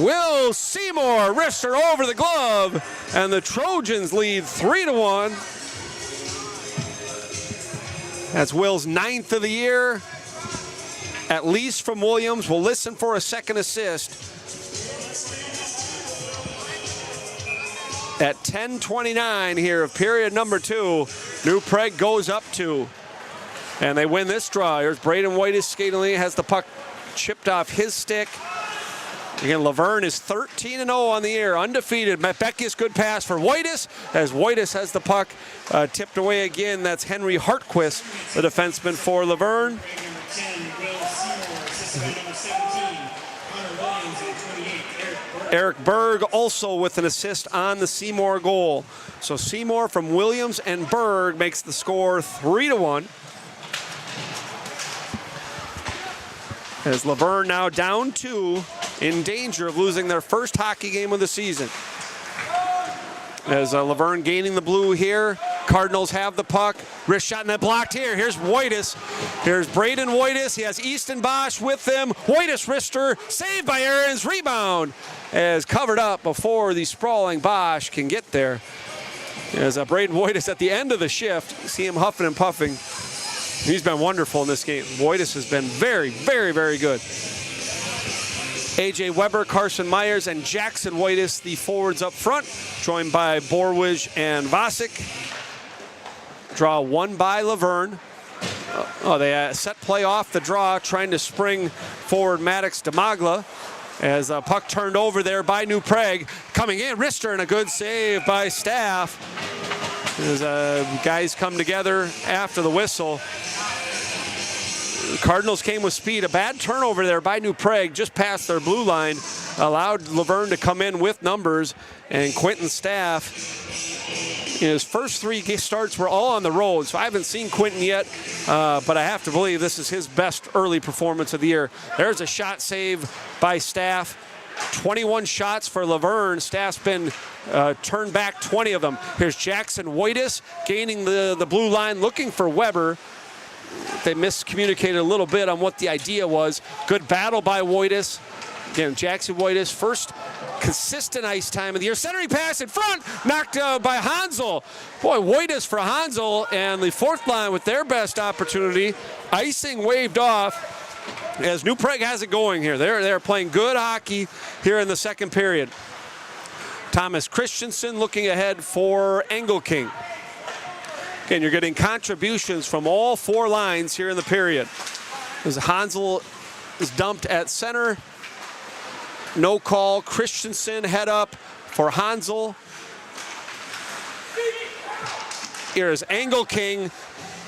S2: Will Seymour wrists her over the glove, and the Trojans lead 3-1. That's Will's 9th of the year, at least from Williams. We'll listen for a second assist. At 10:29 here of period number 2, New Prague goes up 2, and they win this draw. Here's Braden Whitus skating, has the puck chipped off his stick. Again, Luverne is 13-0 on the year, undefeated. Beckius, good pass for Whitus, as Whitus has the puck tipped away again. That's Henry Hartquist, the defenseman for Luverne. Eric Berg also with an assist on the Seymour goal. So Seymour from Williams and Berg makes the score 3-1. As Luverne now down 2, in danger of losing their first hockey game of the season. As Luverne gaining the blue here. Cardinals have the puck. Wrist shot and that blocked here. Here's Whitus. Here's Braden Whitus. He has Easton Bosch with him. Whitus wrister, saved by Ahrens. Rebound as covered up before the sprawling Bosch can get there. As Braden Whitus at the end of the shift, see him huffing and puffing. He's been wonderful in this game. Whitus has been very, very, very good. A.J. Weber, Carson Myers, and Jackson Whitus, the forwards up front, joined by Borwij and Vasek. Draw won by Luverne. They set play off the draw, trying to spring forward Maddox Demagla. As a puck turned over there by New Prague. Coming in, wrister, and a good save by Staff. As guys come together after the whistle. The Cardinals came with speed. A bad turnover there by New Prague, just past their blue line, allowed Luverne to come in with numbers, and Quentin Staff His first 3 starts were all on the road, so I haven't seen Quentin yet, but I have to believe this is his best early performance of the year. There's a shot save by Staff. 21 shots for Luverne. Staff's been turned back 20 of them. Here's Jackson Wojtis gaining the blue line, looking for Weber. They miscommunicated a little bit on what the idea was. Good battle by Wojtis. Again, Jackson Wojtis, first consistent ice time of the year. Centering pass in front, knocked by Hansel. Boy, Wojtis for Hansel, and the fourth line with their best opportunity. Icing waved off as New Prague has it going here. They're playing good hockey here in the second period. Thomas Christensen looking ahead for Engelking. Again, you're getting contributions from all 4 lines here in the period. As Hansel is dumped at center. No call. Christensen head up for Hansel. Here's Engelking.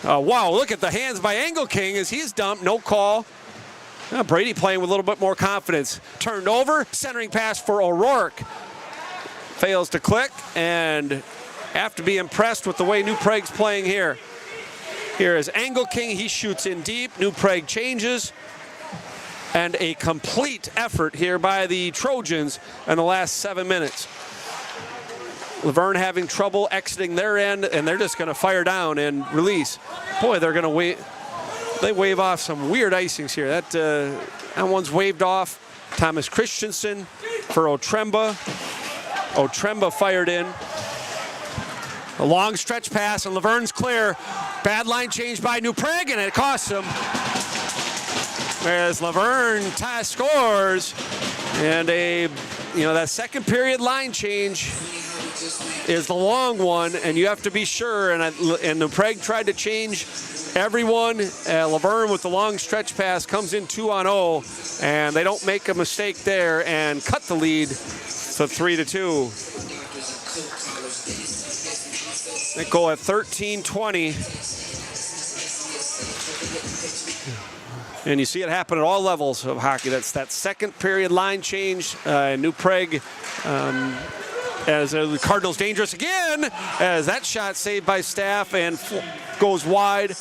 S2: Wow, look at the hands by Engelking as he's dumped. No call. Brady playing with a little bit more confidence. Turned over. Centering pass for O'Rourke. Fails to click, and have to be impressed with the way New Prague's playing here. Here is Engelking. He shoots in deep. New Prague changes. And a complete effort here by the Trojans in the last 7 minutes. Luverne having trouble exiting their end, and they're just going to fire down and release. Boy, they're going to wait. They wave off some weird icings here. That one's waved off. Thomas Christensen for Otremba. Otremba fired in. A long stretch pass, and Luverne's clear. Bad line change by New Prague, and it costs them. Whereas Luverne scores, and that second period line change is the long one, and you have to be sure. And New Prague tried to change everyone. Luverne with the long stretch pass comes in 2-on-0, and they don't make a mistake there and cut the lead to 3-2. They go at 13-20. And you see it happen at all levels of hockey. That's that second period line change. New Prague, as the Cardinals dangerous again, as that shot saved by Staff and goes wide.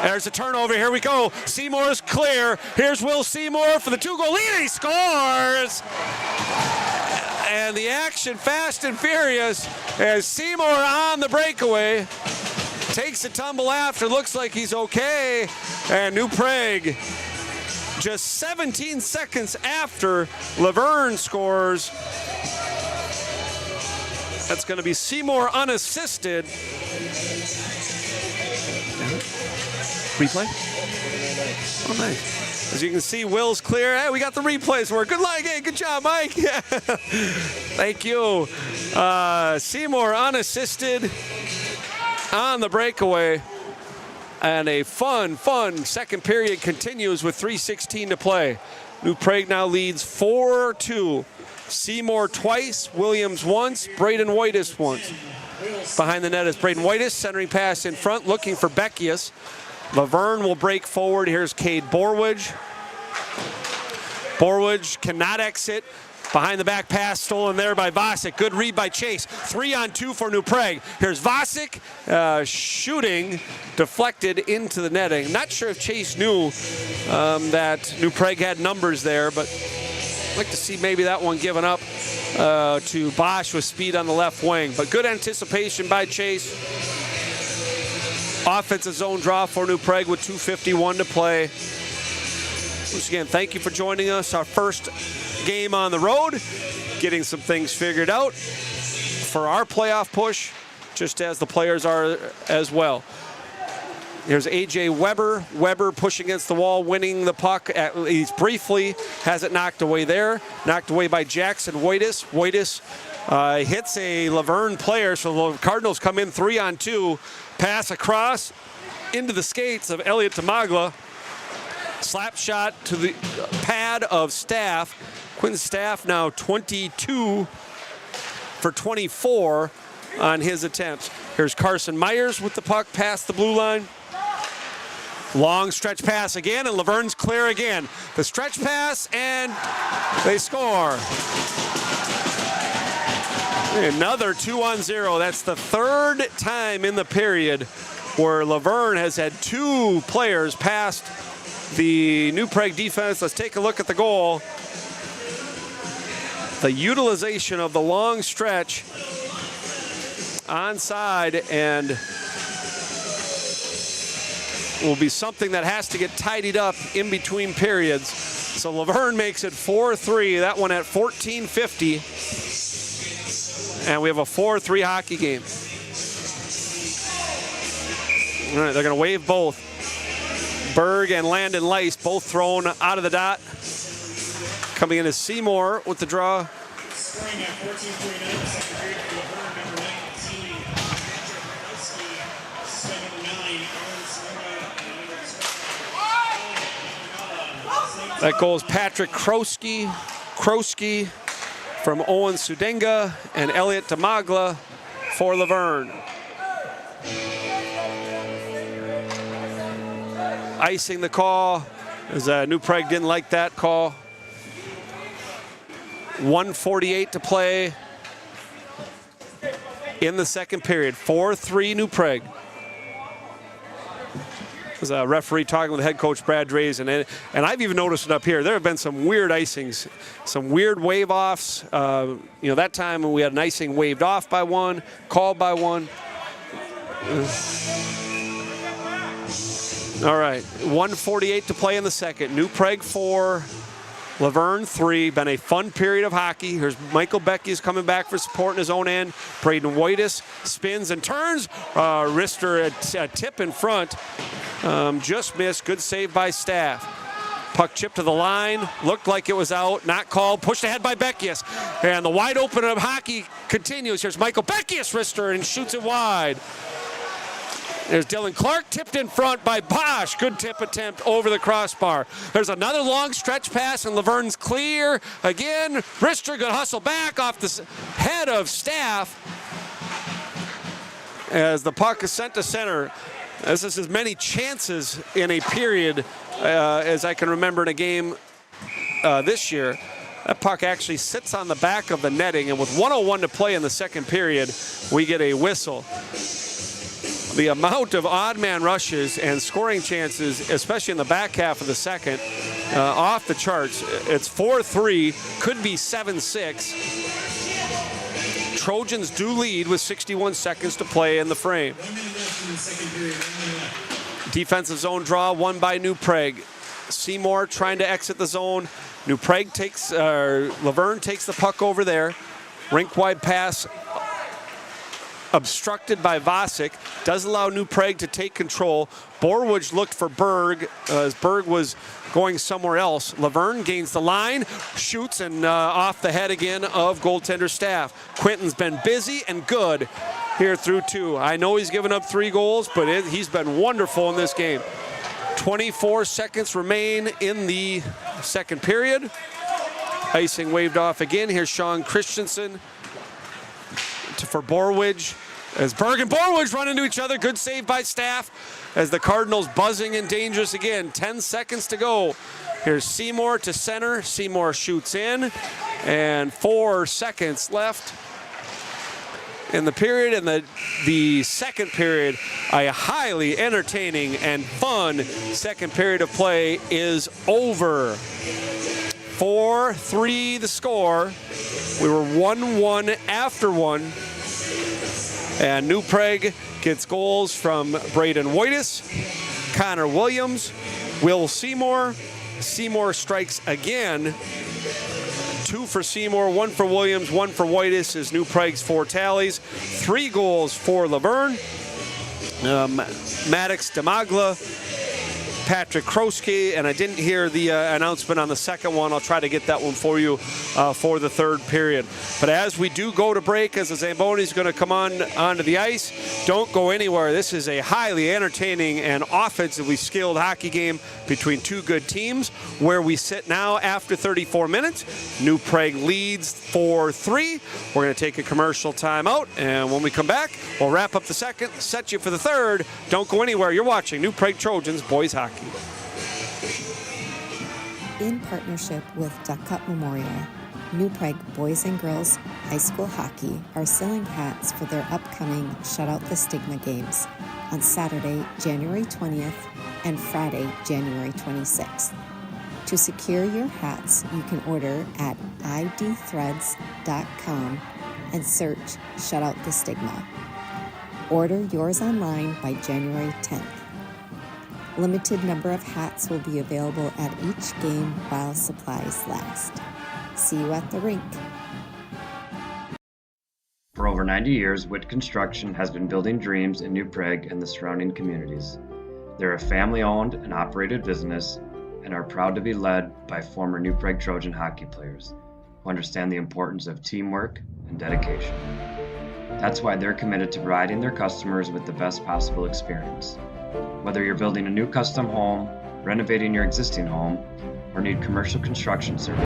S2: There's a turnover. Here we go. Seymour's clear. Here's Will Seymour for the 2-goal lead. He scores. And the action fast and furious as Seymour on the breakaway. Takes a tumble after, looks like he's okay. And New Prague, just 17 seconds after Luverne scores. That's going to be Seymour unassisted. Replay? Oh, nice. As you can see, Will's clear. Hey, we got the replays work. Good luck. Hey, good job, Mike. Yeah. Thank you. Seymour unassisted on the breakaway. And a fun second period continues with 3:16 to play. New Prague now leads 4-2. Seymour twice, Williams once, Braden Wojtis once. Behind the net is Braden Wojtis, centering pass in front, looking for Beckius. Luverne will break forward. Here's Cade Borwidge. Borwidge cannot exit. Behind the back pass stolen there by Vasic. Good read by Chase. 3-on-2 for New Prague. Here's Vasic shooting, deflected into the netting. Not sure if Chase knew that New Prague had numbers there, but I'd like to see maybe that one given up to Bosch with speed on the left wing. But good anticipation by Chase. Offensive zone draw for New Prague with 2:51 to play. Once again, thank you for joining us. Our first game on the road, getting some things figured out for our playoff push, just as the players are as well. Here's A.J. Weber. Weber pushing against the wall, winning the puck at least briefly. Has it knocked away there. Knocked away by Jackson Wojtis. Wojtis hits a Luverne player, so the Cardinals come in 3-on-2. Pass across into the skates of Elliot Tamagla. Slap shot to the pad of Staff. Quinn Staff now 22 for 24 on his attempts. Here's Carson Myers with the puck past the blue line. Long stretch pass again, and Luverne's clear again. The stretch pass, and they score. Another 2-on-0. That's the third time in the period where Luverne has had two players past the New Prague defense. Let's take a look at the goal. The utilization of the long stretch onside, and will be something that has to get tidied up in between periods. So Luverne makes it 4-3. That one at 14:50. And we have a 4-3 hockey game. All right, they're going to wave both. Berg and Landon Leiss both thrown out of the dot. Coming in is Seymour with the draw.
S1: Scoring at 14:49, second period for Luverne, number 19, Patrick Krosky, number 9, Aaron Smoga,
S2: That goes Patrick Krosky from Owen Sudenga and Elliot Damagla for Luverne. Icing the call, as New Prague didn't like that call. 1:48 to play in the second period. 4-3 New Prague. There's a referee talking with head coach Brad Drazen, and I've even noticed it up here. There have been some weird icings, some weird wave-offs. That time when we had an icing waved off by one, called by one. All right, 1:48 to play in the second. New Prague 4, Luverne 3. Been a fun period of hockey. Here's Michael Becky's coming back for support in his own end. Braden Waitis spins and turns. Wrister a tip in front. Just missed. Good save by Staff. Puck chipped to the line. Looked like it was out. Not called. Pushed ahead by Beckius. And the wide open of hockey continues. Here's Michael Beckius, Wrister, and shoots it wide. There's Dylan Clark, tipped in front by Bosch. Good tip attempt over the crossbar. There's another long stretch pass, and Luverne's clear. Again, Wrister going to hustle back off the head of Staff as the puck is sent to center. This is as many chances in a period as I can remember in a game this year. That puck actually sits on the back of the netting, and with 1:01 to play in the second period, we get a whistle. The amount of odd man rushes and scoring chances, especially in the back half of the second, off the charts. It's 4-3, could be 7-6. Trojans do lead with 61 seconds to play in the frame.
S1: 1 minute left in the second period. 1 minute left.
S2: Defensive zone draw won by New Prague. Seymour trying to exit the zone. New Prague takes, Luverne takes the puck over there. Rink wide pass obstructed by Vasic. Does allow New Prague to take control. Borwich looked for Berg as Berg was going somewhere else. Luverne gains the line, shoots, and off the head again of goaltender Staff. Quinton's been busy and good here through two. I know he's given up 3 goals, but he's been wonderful in this game. 24 seconds remain in the second period. Icing waved off again. Here's Sean Christensen for Borwich. As Berg and Borwich run into each other. Good save by Staff as the Cardinals buzzing and dangerous again. 10 seconds to go. Here's Seymour to center. Seymour shoots in. And 4 seconds left in the period. And the second period, a highly entertaining and fun second period of play is over. 4-3 the score. We were 1-1 after one. And New Prague gets goals from Braden Waitis, Connor Williams, Will Seymour. Seymour strikes again. 2 for Seymour, 1 for Williams, 1 for Waitis is New Prague's 4 tallies. 3 goals for Luverne. Maddox Damagla, Patrick Krosky, and I didn't hear the announcement on the second one. I'll try to get that one for you for the third period. But as we do go to break, as the Zamboni's going to come onto the ice, don't go anywhere. This is a highly entertaining and offensively skilled hockey game between 2 good teams. Where we sit now after 34 minutes, New Prague leads 4-3. We're going to take a commercial timeout, and when we come back, we'll wrap up the second, set you for the third. Don't go anywhere. You're watching New Prague Trojans Boys Hockey.
S4: In partnership with Duck Cup Memorial, New Prague boys and girls high school hockey are selling hats for their upcoming Shut Out the Stigma games on Saturday, January 20th and Friday, January 26th. To secure your hats, you can order at idthreads.com and search Shut Out the Stigma. Order yours online by January 10th. Limited number of hats will be available at each game while supplies last. See you at the rink.
S5: For over 90 years, Witt Construction has been building dreams in New Prague and the surrounding communities. They're a family-owned and operated business and are proud to be led by former New Prague Trojan hockey players who understand the importance of teamwork and dedication. That's why they're committed to providing their customers with the best possible experience. Whether you're building a new custom home, renovating your existing home, or need commercial construction service,